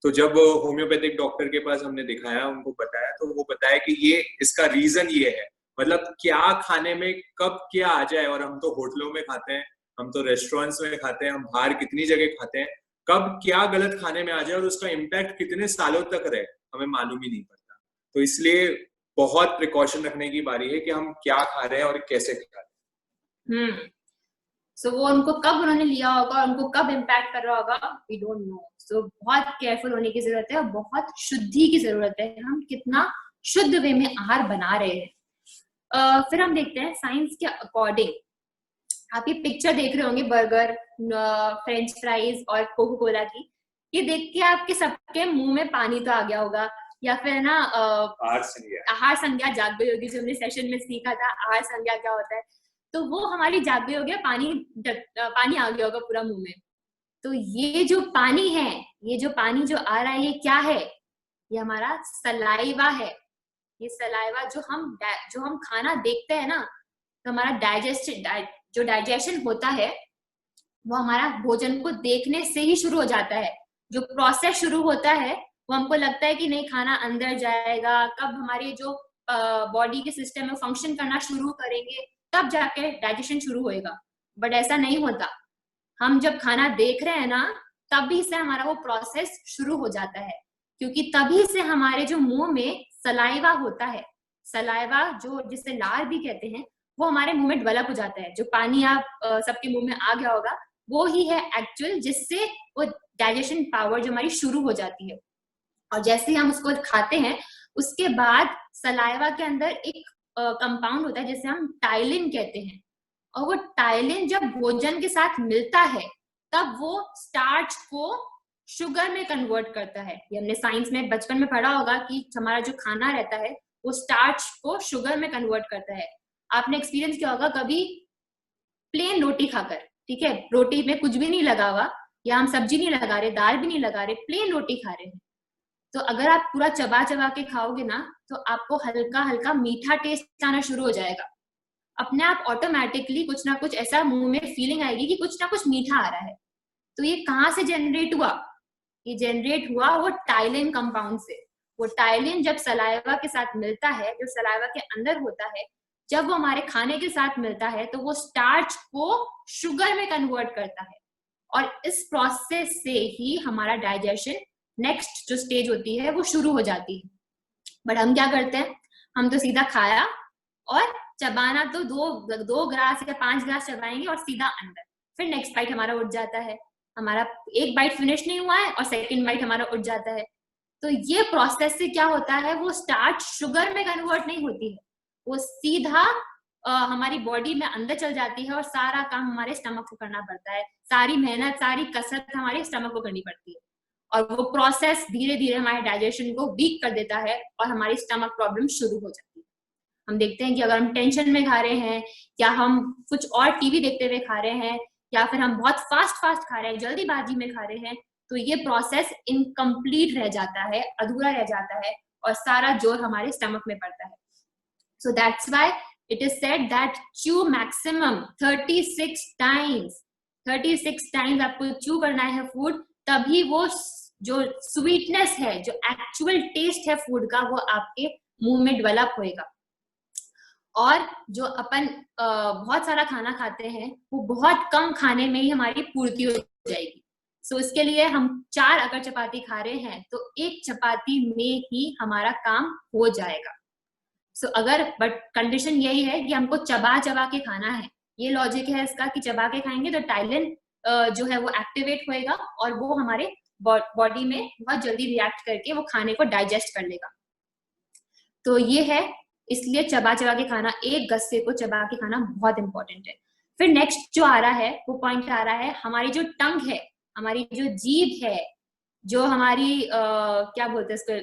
तो जब होम्योपैथिक डॉक्टर के पास हमने दिखाया, उनको बताया, तो वो बताया कि ये इसका रीजन ये है, मतलब क्या खाने में कब क्या आ जाए। और हम तो होटलों में खाते हैं, हम तो रेस्टोरेंट्स में खाते हैं, हम बाहर कितनी जगह खाते हैं, कब क्या गलत खाने में आ जाए और उसका इम्पैक्ट कितने सालों तक रहे हमें मालूम ही नहीं पड़ता। तो इसलिए बहुत प्रिकॉशन रखने की बारी है कि हम क्या खा रहे हैं और कैसे खा रहे हैं। सो वो उनको कब उन्होंने लिया होगा, उनको कब इम्पैक्ट कर रहा होगा, वी डोंट नो। सो बहुत केयरफुल होने की जरूरत है और बहुत शुद्धि की जरूरत है, हम कितना शुद्ध वे में आहार बना रहे हैं। फिर हम देखते हैं साइंस के अकॉर्डिंग, आप ये पिक्चर देख रहे होंगे बर्गर, फ्रेंच फ्राइज और कोको कोला की, ये देख के आपके सबके मुंह में पानी तो आ गया होगा, या फिर ना आहार संज्ञा जाग गई होगी, जो हमने सेशन में सीखा था आहार संज्ञा क्या होता है, तो वो हमारी जाग गई हो गया, पानी आ गया होगा पूरा मुंह में। तो ये जो पानी है, ये जो पानी जो आ रहा है, ये क्या है? ये हमारा सलाइवा है। ये सलाइवा जो हम खाना देखते हैं ना, तो हमारा जो डाइजेशन होता है वो हमारा भोजन को देखने से ही शुरू हो जाता है। जो प्रोसेस शुरू होता है वो हमको लगता है कि नहीं खाना अंदर जाएगा, कब हमारे जो बॉडी के सिस्टम में फंक्शन करना शुरू करेंगे, तब जाके डाइजेशन शुरू होएगा। बट ऐसा नहीं होता, हम जब खाना देख रहे हैं ना, तभी से हमारा वो प्रोसेस शुरू हो जाता है, क्योंकि तभी से हमारे जो मुंह में सलाइवा होता है, सलाइवा जो जिसे लार भी कहते हैं, वो हमारे मुंह में डेवलप हो जाता है। जो पानी आप सबके मुंह में आ गया होगा, वो ही है एक्चुअल, जिससे वो डाइजेशन पावर जो हमारी शुरू हो जाती है। और जैसे ही हम उसको खाते हैं, उसके बाद सलाइवा के अंदर एक कंपाउंड होता है जिसे हम टाइलिन कहते हैं, और वो टाइलिन जब भोजन के साथ मिलता है, तब वो स्टार्च को शुगर में कन्वर्ट करता है। ये हमने साइंस में बचपन में पढ़ा होगा कि हमारा जो खाना रहता है वो स्टार्च को शुगर में कन्वर्ट करता है। आपने एक्सपीरियंस किया होगा कभी प्लेन रोटी खाकर, ठीक है, रोटी में कुछ भी नहीं लगा हुआ, या हम सब्जी नहीं लगा रहे, दाल भी नहीं लगा रहे, प्लेन रोटी खा रहे हैं, तो अगर आप पूरा चबा चबा के खाओगे ना, तो आपको हल्का हल्का मीठा टेस्ट आना शुरू हो जाएगा। अपने आप ऑटोमेटिकली कुछ ना कुछ ऐसा मुंह में फीलिंग आएगी कि कुछ ना कुछ मीठा आ रहा है। तो ये कहाँ से जनरेट हुआ? ये जनरेट हुआ वो टाइलिन कंपाउंड से। वो टाइलिन जब सलाइवा के साथ मिलता है, जो सलाइवा के अंदर होता है, जब वो हमारे खाने के साथ मिलता है, तो वो स्टार्च को शुगर में कन्वर्ट करता है, और इस प्रोसेस से ही हमारा डाइजेशन नेक्स्ट जो स्टेज होती है वो शुरू हो जाती है। बट हम क्या करते हैं, हम तो सीधा खाया, और चबाना तो दो ग्लास या 5 ग्लास चबाएंगे और सीधा अंदर, फिर नेक्स्ट बाइट हमारा उठ जाता है, हमारा एक बाइट फिनिश नहीं हुआ है और सेकंड बाइट हमारा उठ जाता है। तो ये प्रोसेस से क्या होता है, वो स्टार्च शुगर में कन्वर्ट नहीं होती है, वो सीधा हमारी बॉडी में अंदर चल जाती है, और सारा काम हमारे स्टमक को करना पड़ता है, सारी मेहनत सारी कसरत हमारे स्टमक को करनी पड़ती है, और वो प्रोसेस धीरे धीरे हमारे डाइजेशन को वीक कर देता है और हमारी स्टमक प्रॉब्लम शुरू हो जाती है। हम देखते हैं कि अगर हम टेंशन में खा रहे हैं, या हम कुछ और टीवी देखते हुए खा रहे हैं, या फिर हम बहुत फास्ट खा रहे हैं, जल्दीबाजी में खा रहे हैं, तो ये प्रोसेस इनकम्प्लीट रह जाता है, अधूरा रह जाता है, और सारा जोर हमारे स्टमक में पड़ता है। So that's why it is said that chew maximum 36 times. 36 times आपको च्यू करना है फूड, तभी वो जो स्वीटनेस है, जो एक्चुअल टेस्ट है फूड का, वो आपके मुंह में डेवलप होएगा। और जो अपन बहुत सारा खाना खाते हैं, वो बहुत कम खाने में ही हमारी पूर्ति हो जाएगी। सो इसके लिए हम 4 अगर चपाती खा रहे हैं, तो 1 चपाती में ही हमारा काम हो जाएगा। सो अगर बट कंडीशन यही है कि हमको चबा चबा के खाना है, ये लॉजिक है इसका कि चबा के खाएंगे तो टाइलिन जो है वो एक्टिवेट होएगा और वो हमारे बॉडी में बहुत जल्दी रिएक्ट करके वो खाने को डाइजेस्ट कर लेगा। तो ये है, इसलिए चबा चबा के खाना, एक गस्से को चबा के खाना बहुत इंपॉर्टेंट है। फिर नेक्स्ट जो आ रहा है वो पॉइंट आ रहा है, हमारी जो टंग है, हमारी जो जीभ है, जो हमारी क्या बोलते हैं इसको,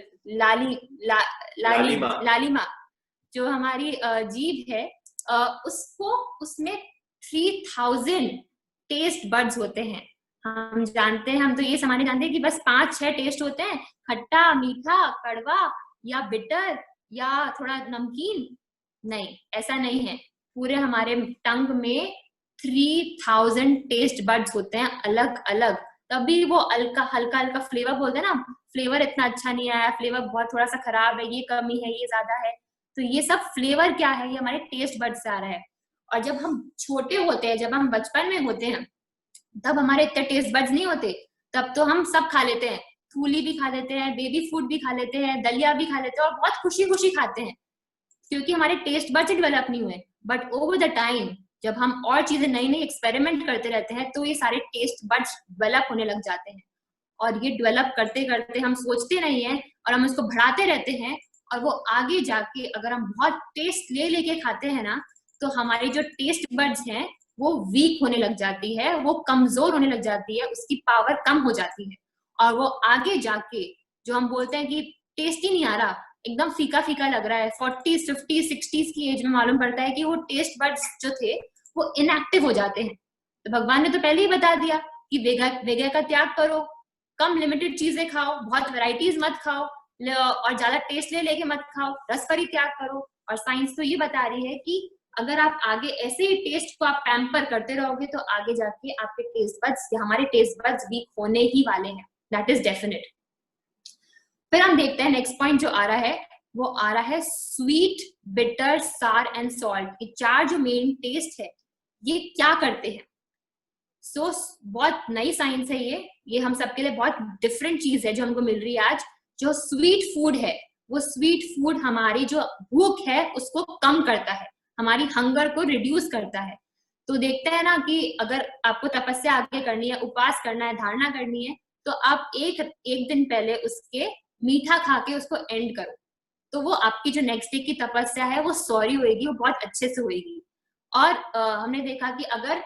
लालिमा, जो हमारी जीभ है, उसको, उसमें 3000 टेस्ट बड्स होते हैं। हम जानते हैं, हम तो ये सामान्य जानते हैं कि बस 5-6 टेस्ट होते हैं, खट्टा, मीठा, कड़वा या बिटर या थोड़ा नमकीन। नहीं, ऐसा नहीं है। पूरे हमारे टंग में 3000 टेस्ट बड्स होते हैं अलग अलग, तभी वो हल्का हल्का फ्लेवर बोलते हैं ना, फ्लेवर इतना अच्छा नहीं आया, फ्लेवर बहुत थोड़ा सा खराब है, ये कमी है, ये ज्यादा है। तो ये सब फ्लेवर क्या है, ये हमारे टेस्ट बड्स से आ रहा है। और जब हम छोटे होते हैं, जब हम बचपन में होते हैं, तब हमारे इतने टेस्ट बड्स नहीं होते, तब तो हम सब खा लेते हैं, फूली भी खा लेते हैं, बेबी फूड भी खा लेते हैं, दलिया भी खा लेते हैं और बहुत खुशी खुशी खाते हैं, क्योंकि हमारे टेस्ट बड्स डेवलप नहीं हुए। बट ओवर द टाइम जब हम और चीजें नई नई एक्सपेरिमेंट करते रहते हैं, तो ये सारे टेस्ट बड्स डेवलप होने लग जाते हैं। और ये डेवलप करते करते हम सोचते नहीं है और हम उसको बढ़ाते रहते हैं, और वो आगे जाके अगर हम बहुत टेस्ट ले लेके खाते हैं ना, तो हमारी जो टेस्ट बड्स हैं वो वीक होने लग जाती है, वो कमजोर होने लग जाती है, उसकी पावर कम हो जाती है। और वो आगे जाके जो हम बोलते हैं कि टेस्ट ही नहीं आ रहा, एकदम फीका फीका लग रहा है, 40s 50s 60s की एज में मालूम पड़ता है कि वो टेस्ट बड्स जो थे वो इनएक्टिव हो जाते हैं। तो भगवान ने तो पहले ही बता दिया कि वेगा का त्याग करो, कम लिमिटेड चीजें खाओ, बहुत वैरायटीज मत खाओ, और ज्यादा टेस्ट ले लेके मत खाओ, रस पर ही त्याग करो। और साइंस तो ये बता रही है कि अगर आप आगे ऐसे ही टेस्ट को आप पैम्पर करते रहोगे, तो आगे जाके आपके टेस्ट बड्स या हमारे टेस्ट बड्स वीक होने ही वाले हैं, दैट इज डेफिनेट। फिर हम देखते हैं नेक्स्ट पॉइंट जो आ रहा है, वो आ रहा है स्वीट, बिटर, सार एंड सॉल्ट। ये 4 जो मेन टेस्ट है, ये क्या करते हैं। सो बहुत नई साइंस है ये हम सबके लिए बहुत डिफरेंट चीज है जो हमको मिल रही है आज। जो स्वीट फूड है, वो स्वीट फूड हमारी जो भूख है उसको कम करता है, हमारी हंगर को रिड्यूस करता है। तो देखते हैं ना कि अगर आपको तपस्या आगे करनी है, उपवास करना है, धारणा करनी है, तो आप एक दिन पहले उसके मीठा खा के उसको एंड करो, तो वो आपकी जो नेक्स्ट डे की तपस्या है वो सॉरी होएगी, वो बहुत अच्छे से होएगी। और हमने देखा कि अगर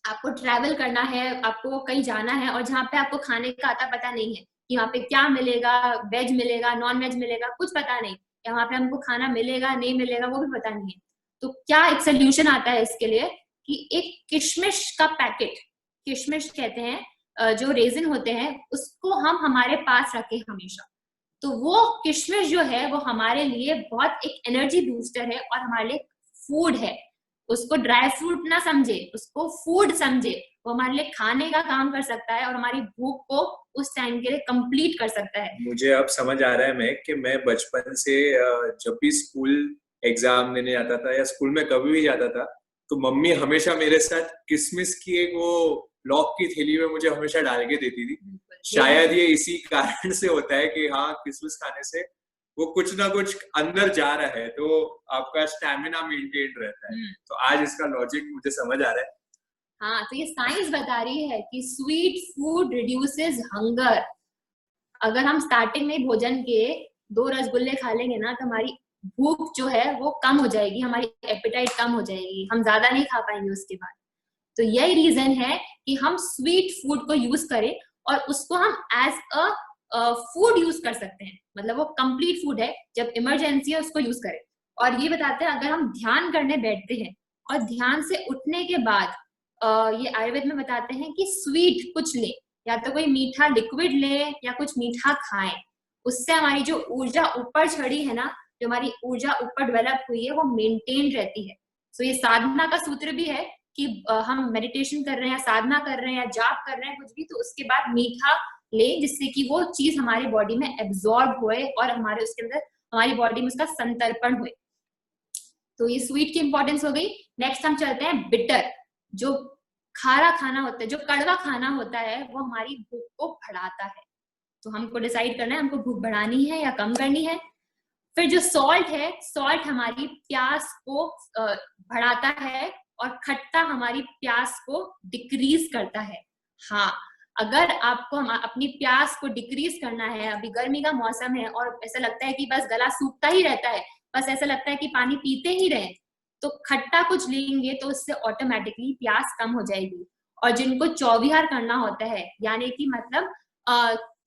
आपको ट्रैवल करना है, आपको कहीं जाना है और जहाँ पे आपको खाने का आता पता नहीं है कि वहाँ पे क्या मिलेगा, वेज मिलेगा, नॉन वेज मिलेगा, कुछ पता नहीं, या वहाँ पे हमको खाना मिलेगा नहीं मिलेगा वो भी पता नहीं है, तो क्या एक सोल्यूशन आता है इसके लिए कि एक किशमिश का पैकेट, किशमिश कहते हैं जो रेजिन होते हैं, उसको हम हमारे पास रखें हमेशा। तो वो किशमिश जो है वो हमारे लिए बहुत एक एनर्जी बूस्टर है और हमारे लिए फूड है। उसको ड्राई फ्रूट ना समझे, उसको फूड समझे, वो हमारे लिए खाने का काम कर सकता है और हमारी भूख को उस टाइम के लिए कंप्लीट कर सकता है। मुझे अब समझ आ रहा है मैं कि मैं बचपन से जब भी स्कूल एग्जाम देने जाता था या स्कूल में कभी भी जाता था, तो मम्मी हमेशा मेरे साथ किशमिश की एक वो लॉक की थैली में मुझे हमेशा डाल के देती थी। शायद ये इसी कारण से होता है कि हाँ, किशमिश खाने से वो कुछ ना कुछ अंदर जा रहा है, तो आपका स्टैमिना मेंटेन रहता है। तो आज इसका लॉजिक मुझे समझ आ रहा है। हाँ, तो ये साइंस बता रही है कि स्वीट फूड रिड्यूसेस हंगर। अगर हम स्टार्टिंग में भोजन के 2 रसगुल्ले खा लेंगे ना, तो हमारी भूख जो है वो कम हो जाएगी, हमारी एपेटाइट कम हो जाएगी, हम ज्यादा नहीं खा पाएंगे उसके बाद। तो यही रीजन है कि हम स्वीट फूड को यूज करें और उसको हम एज अ फूड यूज कर सकते हैं, मतलब वो कंप्लीट फूड है, जब इमरजेंसी है उसको यूज करें। और ये बताते हैं अगर हम ध्यान करने बैठते हैं और ध्यान से उठने के बाद ये आयुर्वेद में बताते हैं कि स्वीट कुछ ले, या तो कोई मीठा लिक्विड ले या कुछ मीठा खाएं, उससे हमारी जो ऊर्जा ऊपर चढ़ी है ना, जो हमारी ऊर्जा ऊपर डेवलप हुई है वो मेंटेन रहती है। तो ये साधना का सूत्र भी है कि हम मेडिटेशन कर रहे हैं, साधना कर रहे हैं या जाप कर रहे हैं कुछ भी, तो उसके बाद मीठा ले, जिससे कि वो चीज हमारी बॉडी में एब्जॉर्ब होए और हमारे उसके अंदर हमारी बॉडी में उसका संतर्पण हुए। तो ये स्वीट की इंपॉर्टेंस हो गई। नेक्स्ट हम चलते हैं बिटर। जो खारा खाना होता है, जो कड़वा खाना होता है, वो हमारी भूख को बढ़ाता है। तो हमको डिसाइड करना है हमको भूख बढ़ानी है या कम करनी है। फिर जो सॉल्ट है, सॉल्ट हमारी प्यास को बढ़ाता है और खट्टा हमारी प्यास को डिक्रीज करता है। हाँ, अगर आपको अपनी प्यास को डिक्रीज करना है, अभी गर्मी का मौसम है और ऐसा लगता है कि बस गला सूखता ही रहता है, बस ऐसा लगता है कि पानी पीते ही रहे, तो खट्टा कुछ लेंगे तो उससे ऑटोमेटिकली प्यास कम हो जाएगी। और जिनको चौविहार करना होता है, यानी कि मतलब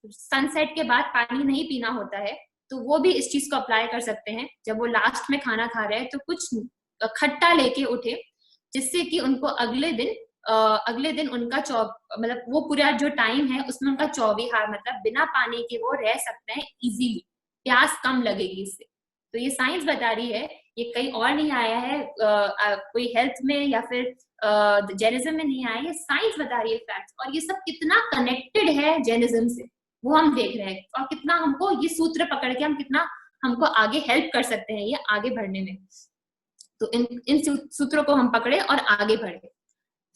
सनसेट के बाद पानी नहीं पीना होता है, तो वो भी इस चीज को अप्लाई कर सकते हैं। जब वो लास्ट में खाना खा रहे हैं तो कुछ खट्टा लेके उठे, जिससे कि उनको अगले दिन उनका मतलब वो पूरा जो टाइम है उसमें उनका चौविहार, मतलब बिना पानी के वो रह सकते हैं इजीली, प्यास कम लगेगी इससे। तो ये साइंस बता रही है, ये कहीं और नहीं आया है, कोई हेल्थ में या फिर जैनिज्म में नहीं आया है, साइंस बता रही है फैक्ट्स। और ये सब कितना कनेक्टेड है जैनिज्म से वो हम देख रहे हैं, और कितना हमको ये सूत्र पकड़ के हमको आगे हेल्प कर सकते हैं ये आगे बढ़ने में। तो इन सूत्रों को हम पकड़े और आगे बढ़े।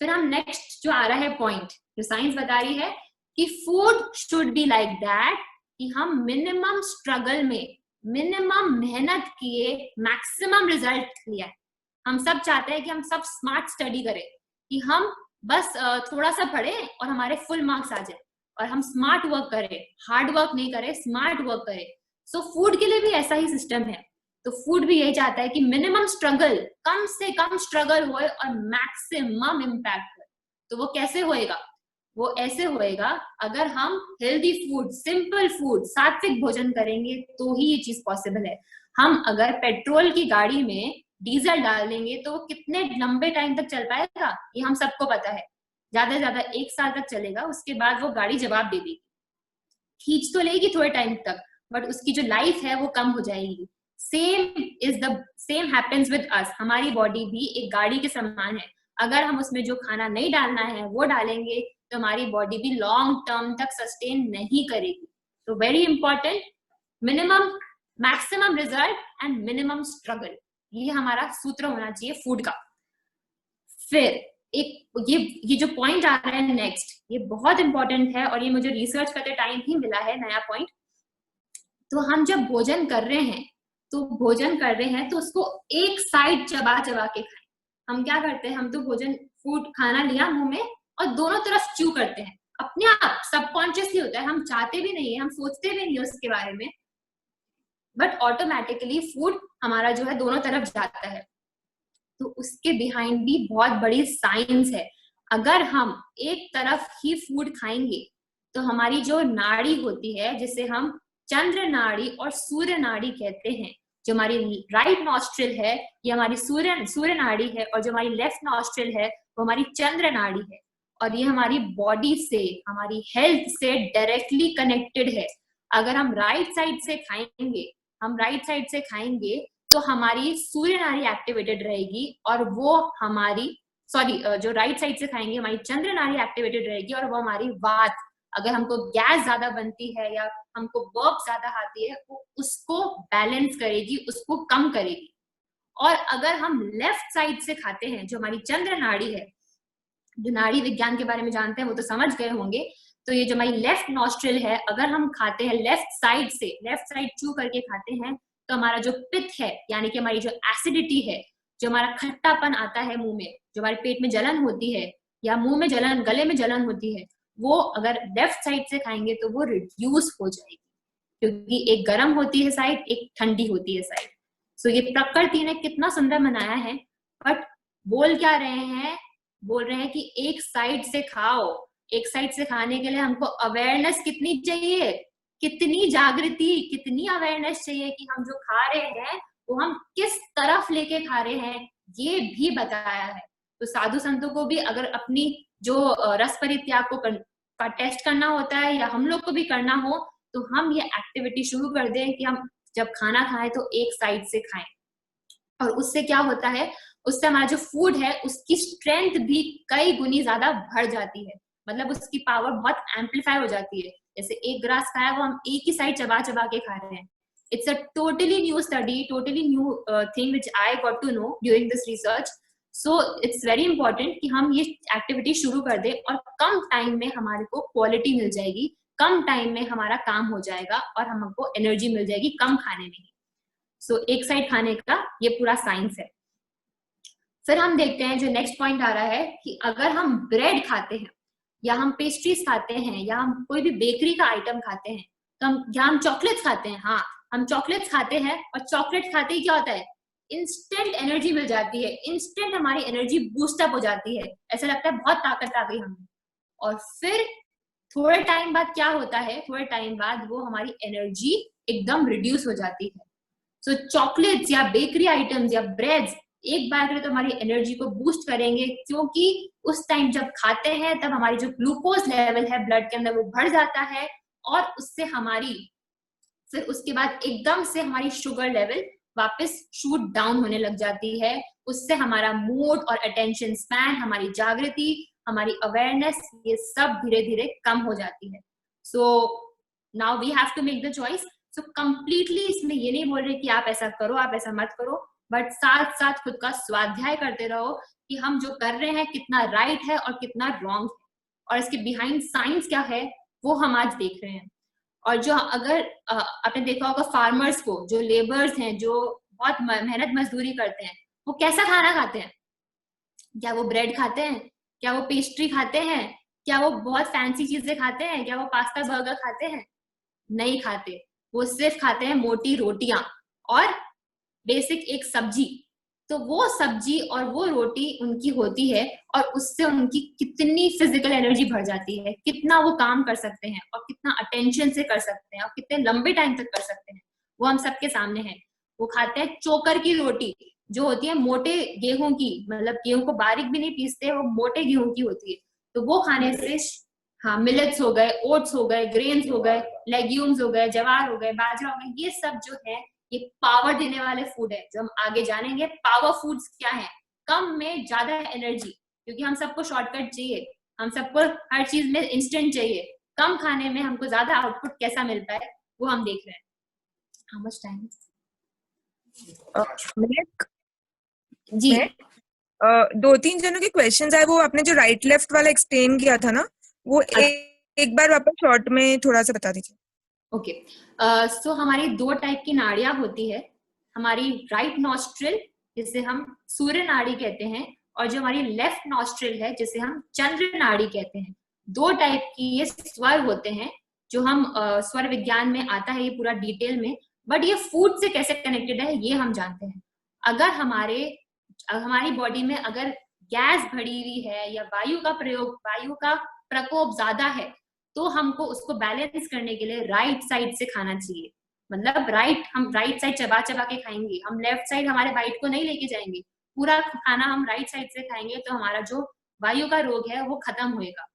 फिर हम नेक्स्ट जो आ रहा है पॉइंट, जो साइंस बता रही है कि food should be like that, कि हम मिनिमम स्ट्रगल में, मिनिमम मेहनत किए मैक्सिमम रिजल्ट लिया। हम सब चाहते हैं कि हम सब स्मार्ट स्टडी करें, कि हम बस थोड़ा सा पढ़े और हमारे फुल मार्क्स आ जाए, और हम स्मार्ट वर्क करें, हार्ड वर्क नहीं करें, स्मार्ट वर्क करें। सो फूड के लिए भी ऐसा ही सिस्टम है। तो फूड भी यही चाहता है कि मिनिमम स्ट्रगल, कम से कम स्ट्रगल होए और मैक्सिमम इम्पैक्ट हो। तो वो कैसे होएगा? वो ऐसे होएगा, अगर हम हेल्दी फूड, सिंपल फूड, सात्विक भोजन करेंगे तो ही ये चीज पॉसिबल है। हम अगर पेट्रोल की गाड़ी में डीजल डाल देंगे तो वो कितने लंबे टाइम तक चल पाएगा, ये हम सबको पता है। ज्यादा से ज्यादा 1 साल तक चलेगा, उसके बाद वो गाड़ी जवाब दे देगी। खींच तो लेगी थोड़े टाइम तक, बट उसकी जो लाइफ है वो कम हो जाएगी। Same happens with us. हमारी बॉडी भी एक गाड़ी के समान है। अगर हम उसमें जो खाना नहीं डालना है वो डालेंगे तो हमारी बॉडी भी लॉन्ग टर्म तक सस्टेन नहीं करेगी। तो very important, minimum, maximum result and minimum struggle, ये हमारा सूत्र होना चाहिए फूड का। फिर एक ये जो पॉइंट आ रहा है नेक्स्ट, ये बहुत इंपॉर्टेंट है और ये मुझे रिसर्च करते टाइम ही मिला है नया पॉइंट। तो हम जब भोजन कर रहे हैं तो उसको एक साइड चबा चबा के खाएं। हम क्या करते हैं, हम तो भोजन फूड खाना लिया मुंह में और दोनों तरफ च्यू करते हैं, अपने आप सबकॉन्शियसली होता है, हम चाहते भी नहीं है, हम सोचते भी नहीं है उसके बारे में, बट ऑटोमेटिकली फूड हमारा जो है दोनों तरफ जाता है। तो उसके बिहाइंड भी बहुत बड़ी साइंस है। अगर हम एक तरफ ही फूड खाएंगे तो हमारी जो नाड़ी होती है, जिसे हम चंद्र नाड़ी और सूर्य नाड़ी कहते हैं, जो हमारी राइट नॉस्ट्रिल है ये हमारी सूर्य नाड़ी है, और जो हमारी लेफ्ट नॉस्ट्रिल है वो हमारी चंद्र नाड़ी है। और ये हमारी बॉडी से, हमारी हेल्थ से डायरेक्टली कनेक्टेड है। अगर हम राइट साइड से खाएंगे तो हमारी सूर्य नाड़ी एक्टिवेटेड रहेगी, और वो हमारी जो राइट साइड से खाएंगे हमारी चंद्र नाड़ी एक्टिवेटेड रहेगी, और वो हमारी वात, अगर हमको गैस ज्यादा बनती है या हमको बर्प ज्यादा आती है, वो उसको बैलेंस करेगी, उसको कम करेगी। और अगर हम लेफ्ट साइड से खाते हैं, जो हमारी चंद्र नाड़ी है, जो नाड़ी विज्ञान के बारे में जानते हैं वो तो समझ गए होंगे, तो ये जो हमारी लेफ्ट नॉस्ट्रिल है, अगर हम खाते हैं लेफ्ट साइड चू करके खाते हैं, तो हमारा जो पित्त है, यानी कि हमारी जो एसिडिटी है, जो हमारा खट्टापन आता है मुंह में, जो हमारे पेट में जलन होती है या मुंह में जलन, गले में जलन होती है, वो अगर लेफ्ट साइड से खाएंगे तो वो रिड्यूस हो जाएगी, क्योंकि एक गर्म होती है साइड, एक ठंडी होती है साइड। सो ये प्रकृति ने कितना सुंदर बनाया है, बट बोल रहे हैं कि एक साइड से खाओ। एक साइड से खाने के लिए हमको अवेयरनेस कितनी चाहिए, कितनी जागृति, कितनी अवेयरनेस चाहिए कि हम जो खा रहे हैं वो हम किस तरफ लेके खा रहे हैं, ये भी बताया है। तो साधु संतों को भी अगर अपनी जो रस परित्याग का टेस्ट करना होता है, या हम लोग को भी करना हो, तो हम ये एक्टिविटी शुरू कर दें कि हम जब खाना खाएं तो एक साइड से खाएं। और उससे क्या होता है, उससे हमारा जो फूड है उसकी स्ट्रेंथ भी कई गुनी ज्यादा बढ़ जाती है, मतलब उसकी पावर बहुत एम्पलीफाई हो जाती है। जैसे एक ग्रास खाया वो हम एक ही साइड चबा चबा के खा रहे हैं। It's a totally new study, totally new thing which I got to know during this research. So it's very important कि हम ये एक्टिविटी शुरू कर दें, और कम टाइम में हमारे को क्वालिटी मिल जाएगी, कम टाइम में हमारा काम हो जाएगा, और हमको एनर्जी मिल जाएगी कम खाने में ही। सो एक साइड खाने का ये पूरा साइंस है। फिर हम देखते हैं जो नेक्स्ट पॉइंट आ रहा है कि अगर हम ब्रेड खाते हैं या हम पेस्ट्रीज खाते हैं या हम कोई भी बेकरी का आइटम खाते हैं, तो हम चॉकलेट्स खाते हैं, हाँ हम चॉकलेट्स खाते हैं, और चॉकलेट खाते ही क्या होता है, इंस्टेंट एनर्जी मिल जाती है, इंस्टेंट हमारी एनर्जी बूस्टअप हो जाती है, ऐसा लगता है बहुत ताकत आ गई हमें। और फिर थोड़े टाइम बाद क्या होता है, थोड़े टाइम बाद वो हमारी एनर्जी एकदम रिड्यूस हो जाती है। सो चॉकलेट्स या बेकरी आइटम्स या ब्रेड्स एक बार के तो हमारी एनर्जी को बूस्ट करेंगे, क्योंकि उस टाइम जब खाते हैं तब हमारी जो ग्लूकोज लेवल है ब्लड के अंदर वो बढ़ जाता है, और उससे हमारी फिर उसके बाद एकदम से हमारी शुगर लेवल वापस शूट डाउन होने लग जाती है। उससे हमारा मूड और अटेंशन स्पैन, हमारी जागृति, हमारी अवेयरनेस, ये सब धीरे धीरे कम हो जाती है। So now we have to make the choice. So completely इसमें ये नहीं बोल रहे कि आप ऐसा करो आप ऐसा मत करो, बट साथ साथ खुद का स्वाध्याय करते रहो कि हम जो कर रहे हैं कितना राइट है और कितना रॉन्ग है, और इसके बिहाइंड साइंस क्या है वो हम आज देख रहे हैं। और जो अगर आपने देखा होगा फार्मर्स को, जो लेबर्स हैं, जो बहुत मेहनत मजदूरी करते हैं, वो कैसा खाना खाते हैं? क्या वो ब्रेड खाते हैं? क्या वो पेस्ट्री खाते हैं? क्या वो बहुत फैंसी चीजें खाते हैं? क्या वो पास्ता बर्गर खाते हैं? नहीं खाते। वो सिर्फ खाते हैं मोटी रोटियां और बेसिक एक सब्जी। तो वो सब्जी और वो रोटी उनकी होती है, और उससे उनकी कितनी फिजिकल एनर्जी बढ़ जाती है, कितना वो काम कर सकते हैं और कितना अटेंशन से कर सकते हैं और कितने लंबे टाइम तक कर सकते हैं, वो हम सबके सामने है। वो खाते हैं चोकर की रोटी, जो होती है मोटे गेहूं की, मतलब गेहूं को बारीक भी नहीं पीसते, वो मोटे गेहूं की होती है। तो वो खाने से, हाँ मिलेट्स हो गए, ओट्स हो गए, ग्रेन्स हो गए, लेग्यूम्स हो गए, जवार हो गए, बाजरा हो गए, ये सब जो है ये पावर देने वाले फूड है, जो हम आगे जानेंगे। पावर फूड्स क्या है? कम में ज्यादा एनर्जी, क्योंकि हम सबको शॉर्टकट चाहिए, हम सबको हर चीज में इंस्टेंट चाहिए। कम खाने में हमको ज्यादा आउटपुट कैसा मिल पाए वो हम देख रहे हैं। How much time? जी। दो तीन जनों के क्वेश्चंस आए, वो आपने जो राइट लेफ्ट वाला एक्सप्लेन किया था ना, वो एक बार वापस शॉर्ट में थोड़ा सा बता दीजिए। ओके, सो हमारी दो टाइप की नाड़ियां होती है। हमारी राइट नॉस्ट्रिल, जिसे हम सूर्य नाड़ी कहते हैं, और जो हमारी लेफ्ट नॉस्ट्रिल है, जिसे हम चंद्र नाड़ी कहते हैं। दो टाइप की ये स्वर होते हैं, जो हम स्वर विज्ञान में आता है ये पूरा डिटेल में, बट ये फूड से कैसे कनेक्टेड है ये हम जानते हैं। अगर हमारी बॉडी में अगर गैस भरी हुई है या वायु का प्रकोप ज्यादा है, तो हमको उसको बैलेंस करने के लिए राइट साइड से खाना चाहिए। मतलब हम राइट साइड चबा चबा के खाएंगे, हम लेफ्ट साइड हमारे बाइट को नहीं लेके जाएंगे, पूरा खाना हम राइट साइड से खाएंगे, तो हमारा जो वायु का रोग है वो खत्म होएगा।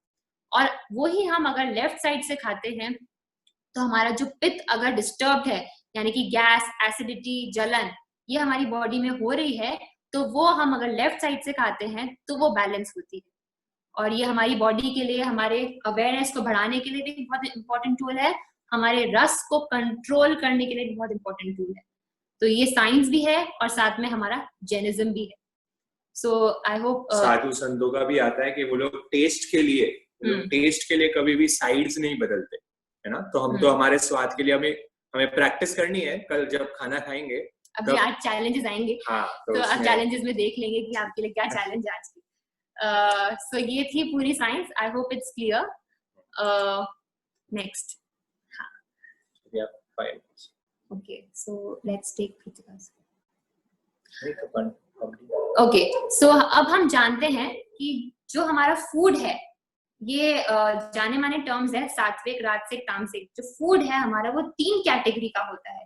और वही हम अगर लेफ्ट साइड से खाते हैं, तो हमारा जो पित्त अगर डिस्टर्ब्ड है, यानी कि गैस, एसिडिटी, जलन, ये हमारी बॉडी में हो रही है, तो वो हम अगर लेफ्ट साइड से खाते हैं तो वो बैलेंस होती है। और ये हमारी बॉडी के लिए, हमारे अवेयरनेस को बढ़ाने के लिए भी बहुत इंपॉर्टेंट टूल है, हमारे रस को कंट्रोल करने के लिए भी बहुत इंपॉर्टेंट टूल है। तो ये साइंस भी है और साथ में हमारा जेनिज्म भी है। सो आई होप साधु संतों का भी आता है कि वो लोग टेस्ट के लिए कभी भी साइड्स नहीं बदलते, है ना। तो हम तो हमारे स्वाद के लिए हमें प्रैक्टिस करनी है। कल जब खाना खाएंगे अभी आज चैलेंजेस आएंगे, हाँ, तो आप चैलेंजेस में देख लेंगे कि आपके लिए क्या चैलेंज आज की। सो ये थी पूरी science. I hope it's clear. Next, okay, so let's take Kritika's. Okay, so अब हम जानते हैं कि जो हमारा फूड है, ये जाने माने टर्म्स है, सात्विक, राजसिक, तामसिक। जो फूड है हमारा वो 3 कैटेगरी का होता है,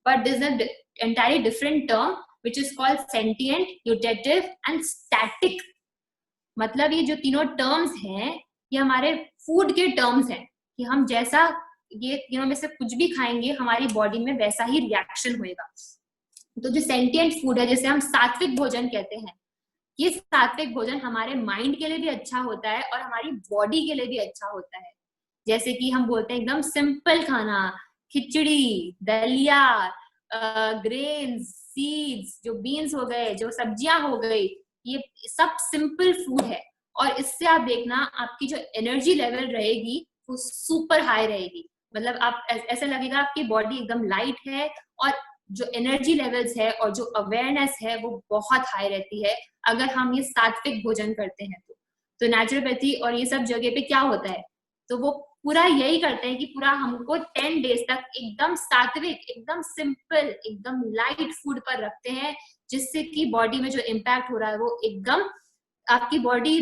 but this is entirely different term which is called sentient, nutritive and static. मतलब ये जो तीनों टर्म्स हैं ये हमारे फूड के टर्म्स हैं, कि हम जैसा ये तीनों में से कुछ भी खाएंगे हमारी बॉडी में वैसा ही रिएक्शन होएगा। तो जो सेंटिएंट फूड है, जैसे हम सात्विक भोजन कहते हैं, ये सात्विक भोजन हमारे माइंड के लिए भी अच्छा होता है और हमारी बॉडी के लिए भी अच्छा होता है। जैसे कि हम बोलते हैं एकदम सिंपल खाना, खिचड़ी, दलिया, ग्रेन्स, सीड्स, जो बीन्स हो गए, जो सब्जियां हो गई, ये सब सिंपल फूड है। और इससे आप देखना आपकी जो एनर्जी लेवल रहेगी वो सुपर हाई रहेगी। मतलब आप ऐसा लगेगा आपकी बॉडी एकदम लाइट है और जो एनर्जी लेवल्स है और जो अवेयरनेस है वो बहुत हाई रहती है अगर हम ये सात्विक भोजन करते हैं। तो नेचुरोपैथी और ये सब जगह पे क्या होता है, तो वो पूरा यही करते हैं कि पूरा हमको 10 डेज तक एकदम सात्विक, एकदम सिंपल, एकदम लाइट फूड पर रखते हैं, जिससे कि बॉडी में जो इम्पैक्ट हो रहा है वो एकदम आपकी बॉडी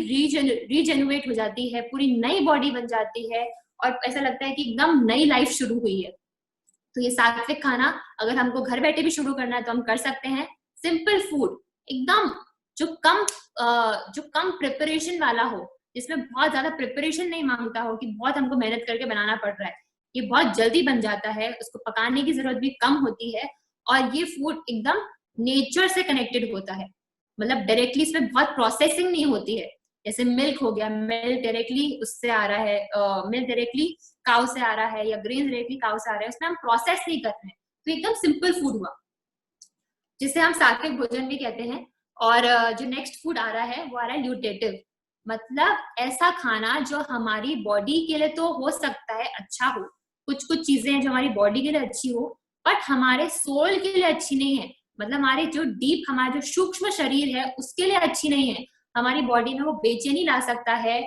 रीजेनुएट हो जाती है, पूरी नई बॉडी बन जाती है और ऐसा लगता है कि एकदम नई लाइफ शुरू हुई है। तो ये सात्विक खाना अगर हमको घर बैठे भी शुरू करना है तो हम कर सकते हैं। सिंपल फूड, एकदम जो कम प्रिपरेशन वाला हो, जिसमें बहुत ज्यादा प्रिपरेशन नहीं मांगता हो कि बहुत हमको मेहनत करके बनाना पड़ रहा है, ये बहुत जल्दी बन जाता है, उसको पकाने की जरूरत भी कम होती है और ये फूड एकदम नेचर से कनेक्टेड होता है। मतलब डायरेक्टली इसमें बहुत प्रोसेसिंग नहीं होती है। जैसे मिल्क हो गया, मिल्क डायरेक्टली उससे आ रहा है, मिल्क डायरेक्टली काउ से आ रहा है या ग्रेन डायरेक्टली काउ से आ रहा है, उसमें हम प्रोसेस नहीं कर रहे हैं, तो एकदम सिंपल फूड हुआ जिसे हम सात्विक भोजन भी कहते हैं। और जो नेक्स्ट फूड आ रहा है वो आ रहा है न्यूट्रिटिव, मतलब ऐसा खाना जो हमारी बॉडी के लिए तो हो सकता है अच्छा हो, कुछ कुछ चीजें जो हमारी बॉडी के लिए अच्छी हो बट हमारे सोल के लिए अच्छी नहीं है, मतलब हमारे जो डीप, हमारा जो सूक्ष्म शरीर है उसके लिए अच्छी नहीं है, हमारी बॉडी में वो बेचैनी ला सकता है।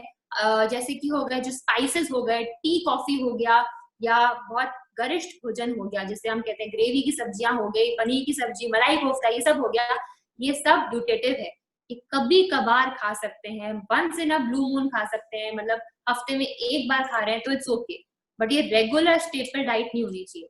जैसे कि हो गए जो स्पाइसेस हो गए, टी कॉफी हो गया, या बहुत गरिष्ठ भोजन हो गया जिसे हम कहते हैं ग्रेवी की सब्जियां हो गई, पनीर की सब्जी, मलाई कोफ्ता, ये सब हो गया, ये सब न्यूट्रिटिव है। कि कभी कभार खा सकते हैं, once in a blue moon खा सकते हैं, मतलब हफ्ते में एक बार खा रहे हैं तो इट्स ओके, बट ये रेगुलर स्टेपल डाइट नहीं होनी चाहिए।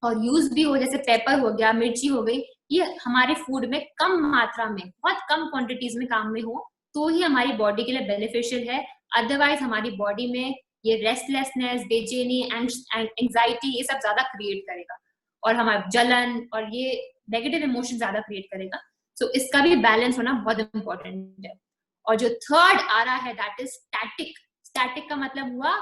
और यूज भी हो, जैसे पेपर हो गया, मिर्ची हो गई, ये हमारे फूड में कम मात्रा में, बहुत कम क्वांटिटीज में काम में हो तो ही हमारी बॉडी के लिए बेनिफिशियल है। अदरवाइज हमारी बॉडी में ये रेस्टलेसनेस, बेचैनी, एंजाइटी, ये सब ज्यादा क्रिएट करेगा और हमारा जलन और ये नेगेटिव इमोशन ज्यादा क्रिएट करेगा। सो इसका भी बैलेंस होना बहुत इंपॉर्टेंट है। और जो थर्ड आ रहा है दैट इज स्टैटिक। स्टैटिक का मतलब हुआ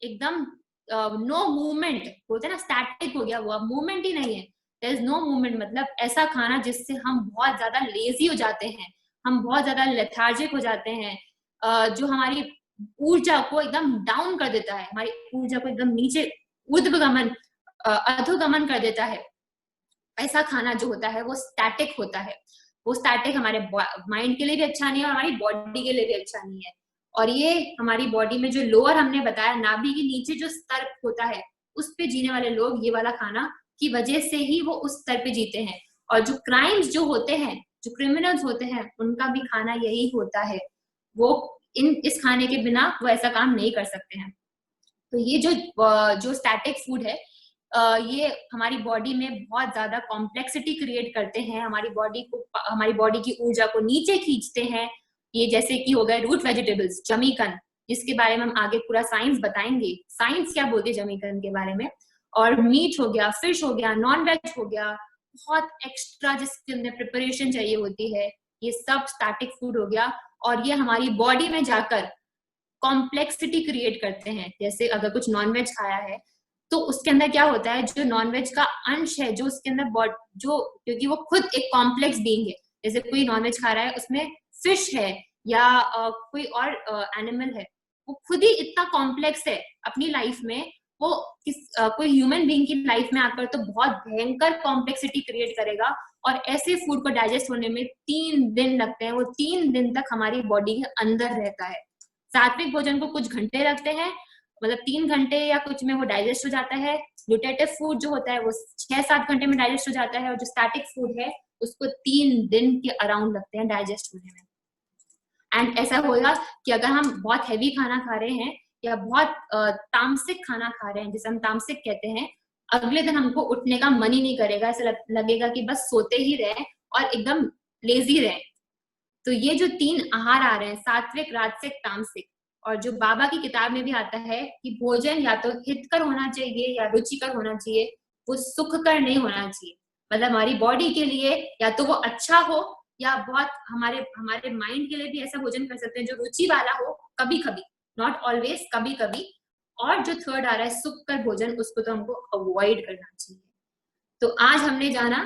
एकदम नो मूवमेंट, बोलते हैं ना स्टैटिक हो गया, हुआ मूवमेंट ही नहीं है, देयर इज नो मूवमेंट, मतलब ऐसा खाना जिससे हम बहुत ज्यादा लेजी हो जाते हैं, हम बहुत ज्यादा लेथार्जिक हो जाते हैं, जो हमारी ऊर्जा को एकदम डाउन कर देता है, हमारी ऊर्जा को एकदम नीचे ऊर्ध्वगमन, अधोगमन कर देता है। ऐसा खाना जो होता है वो स्टैटिक होता है। वो स्टैटिक हमारे माइंड के लिए भी अच्छा नहीं है और हमारी बॉडी के लिए भी अच्छा नहीं है। और ये हमारी बॉडी में जो लोअर हमने बताया, नाभि के नीचे जो स्तर होता है उस पे जीने वाले लोग ये वाला खाना की वजह से ही वो उस स्तर पे जीते हैं। और जो क्राइम्स जो होते हैं, जो क्रिमिनल्स होते हैं, उनका भी खाना यही होता है, वो इस खाने के बिना वो ऐसा काम नहीं कर सकते हैं। तो ये जो स्टैटिक फूड है, ये हमारी बॉडी में बहुत ज्यादा कॉम्प्लेक्सिटी क्रिएट करते हैं, हमारी बॉडी की ऊर्जा को नीचे खींचते हैं। ये जैसे कि हो गए रूट वेजिटेबल्स, जमीकन, जिसके बारे में हम आगे पूरा साइंस बताएंगे, साइंस क्या बोलते हैं जमीकन के बारे में। और मीट हो गया, फिश हो गया, नॉन वेज हो गया, बहुत एक्स्ट्रा जिसके अंदर प्रिपरेशन चाहिए होती है, ये सब स्टैटिक फूड हो गया। और ये हमारी बॉडी में जाकर कॉम्प्लेक्सिटी क्रिएट करते हैं। जैसे अगर कुछ नॉनवेज खाया है तो उसके अंदर क्या होता है, जो नॉनवेज का अंश है जो उसके अंदर जो, क्योंकि वो खुद एक कॉम्प्लेक्स बीइंग है, जैसे कोई नॉनवेज खा रहा है उसमें फिश है या कोई और एनिमल है, वो खुद ही इतना कॉम्प्लेक्स है अपनी लाइफ में, वो कोई ह्यूमन बीइंग की लाइफ में आकर तो बहुत भयंकर कॉम्प्लेक्सिटी क्रिएट करेगा। और ऐसे फूड को डाइजेस्ट होने में 3 दिन लगते हैं, वो 3 दिन तक हमारी बॉडी के अंदर रहता है। सात्विक भोजन को कुछ घंटे लगते हैं, मतलब 3 घंटे या कुछ में वो डाइजेस्ट हो जाता है। न्यूट्रिटिव फूड जो होता है वो 6-7 घंटे में डाइजेस्ट हो जाता है, और जो स्टैटिक फूड है उसको 3 दिन के अराउंड लगते हैं डाइजेस्ट होने में। एंड ऐसा होगा कि अगर हम बहुत हैवी खाना खा रहे हैं या बहुत तामसिक खाना खा रहे हैं, जिसे हम तामसिक कहते हैं, अगले दिन हमको उठने का मन ही नहीं करेगा, ऐसा लगेगा कि बस सोते ही रहे और एकदम लेजी रहे। तो ये जो 3 आहार आ रहे हैं, सात्विक, राजसिक, तामसिक, और जो बाबा की किताब में भी आता है कि भोजन या तो हितकर होना चाहिए या रुचिकर होना चाहिए, वो सुखकर नहीं होना चाहिए। मतलब हमारी बॉडी के लिए या तो वो अच्छा हो या बहुत हमारे माइंड के लिए भी ऐसा भोजन कर सकते हैं जो रुचि वाला हो, कभी कभी, नॉट ऑलवेज, कभी कभी। और जो थर्ड आ रहा है सुखकर भोजन, उसको तो हमको अवॉइड करना चाहिए। तो आज हमने जाना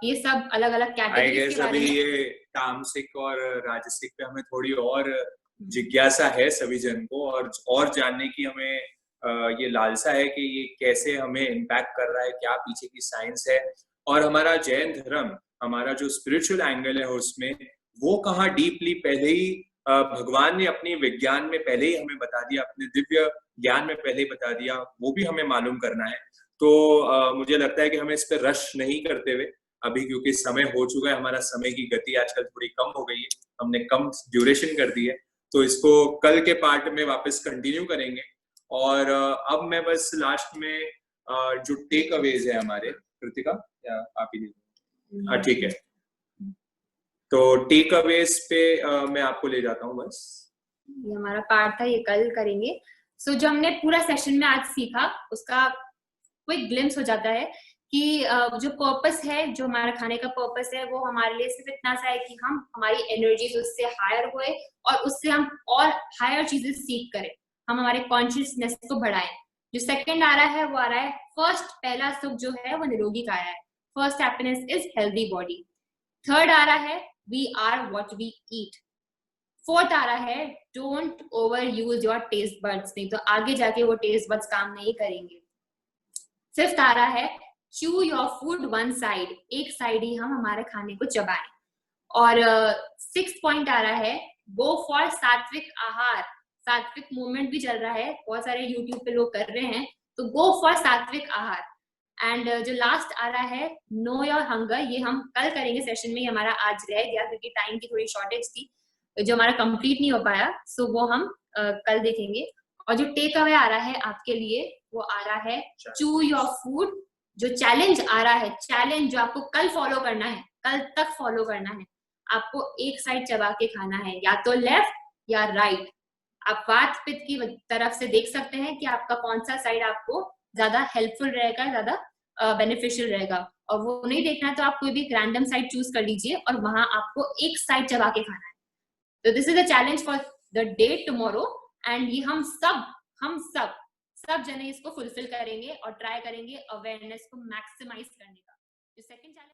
ये सब अलग अलग कैटेगरीज के बारे में। ये तामसिक और राजसिक पे हमें थोड़ी और जिज्ञासा है सभी जन को, और जानने की हमें ये लालसा है कि ये कैसे हमें इम्पैक्ट कर रहा है, क्या पीछे की साइंस है। और हमारा जैन धर्म, हमारा जो स्पिरिचुअल एंगल है उसमें, वो कहाँ डीपली पहले ही भगवान ने अपनी विज्ञान में पहले ही हमें बता दिया, अपने दिव्य ज्ञान में पहले ही बता दिया, वो भी हमें मालूम करना है। तो मुझे लगता है कि हमें इस पर रश नहीं करते हुए अभी, क्योंकि समय हो चुका है, हमारा समय की गति आजकल थोड़ी कम हो गई है, हमने कम ड्यूरेशन कर दी है, तो इसको कल के पार्ट में वापस कंटिन्यू करेंगे। और अब मैं बस लास्ट में जो टेक अवेज है हमारे, कृतिका या आप ही दीजिए? ठीक है, तो टेक अवेज पे मैं आपको ले जाता हूँ बस। ये हमारा पार्ट था, ये कल करेंगे। सो जो हमने पूरा सेशन में आज सीखा उसका क्विक ग्लिम्स हो जाता है कि जो पर्पस है, जो हमारा खाने का पर्पस है, वो हमारे लिए सिर्फ इतना सा है कि हम हमारी एनर्जीज उससे हायर हुए और उससे हम और हायर चीजें सीख करें, हम हमारे कॉन्शियसनेस को बढ़ाएं। जो सेकंड आ रहा है वो आ रहा है, फर्स्ट पहला सुख जो है वो निरोगी काया है, first happiness is healthy body. Third आ रहा है, we are what we eat. Fourth आ रहा है, don't over use your taste buds, नहीं तो आगे जाके वो टेस्ट बड्स काम नहीं करेंगे। फिफ्थ आ रहा है, chew your food one side, एक साइड ही हम हमारे खाने को चबाएं। और सिक्स्थ पॉइंट आ रहा है, go for सात्विक आहार। सात्विक मूवमेंट भी चल रहा है, बहुत सारे यूट्यूब पे लोग कर रहे हैं, तो go for सात्विक आहार। एंड जो लास्ट आ रहा है, know your hunger, ये हम कल करेंगे सेशन में, हमारा आज रह गया क्योंकि टाइम की थोड़ी शॉर्टेज थी, जो हमारा कंप्लीट नहीं हो पाया, सो वो हम कल देखेंगे। और जो टेक अवे आ रहा है आपके लिए, वो आ रहा है, chew your food। जो चैलेंज आ रहा है, चैलेंज जो आपको कल फॉलो करना है, कल तक फॉलो करना है, आपको एक साइड चबा के खाना है, या तो लेफ्ट या राइट। आप वात पित्त की तरफ से देख सकते हैं कि आपका कौन सा साइड आपको ज्यादा हेल्पफुल रहेगा, ज्यादा बेनिफिशियल रहेगा। और वो नहीं देखना तो आप कोई भी रैंडम साइड चूज कर लीजिए और वहां आपको एक साइड चबा के खाना है। तो this is the challenge for the day tomorrow, and ये हम सब जने इसको फुलफिल करेंगे और ट्राई करेंगे अवेयरनेस को मैक्सिमाइज करने का। जो सेकंड चैलेंज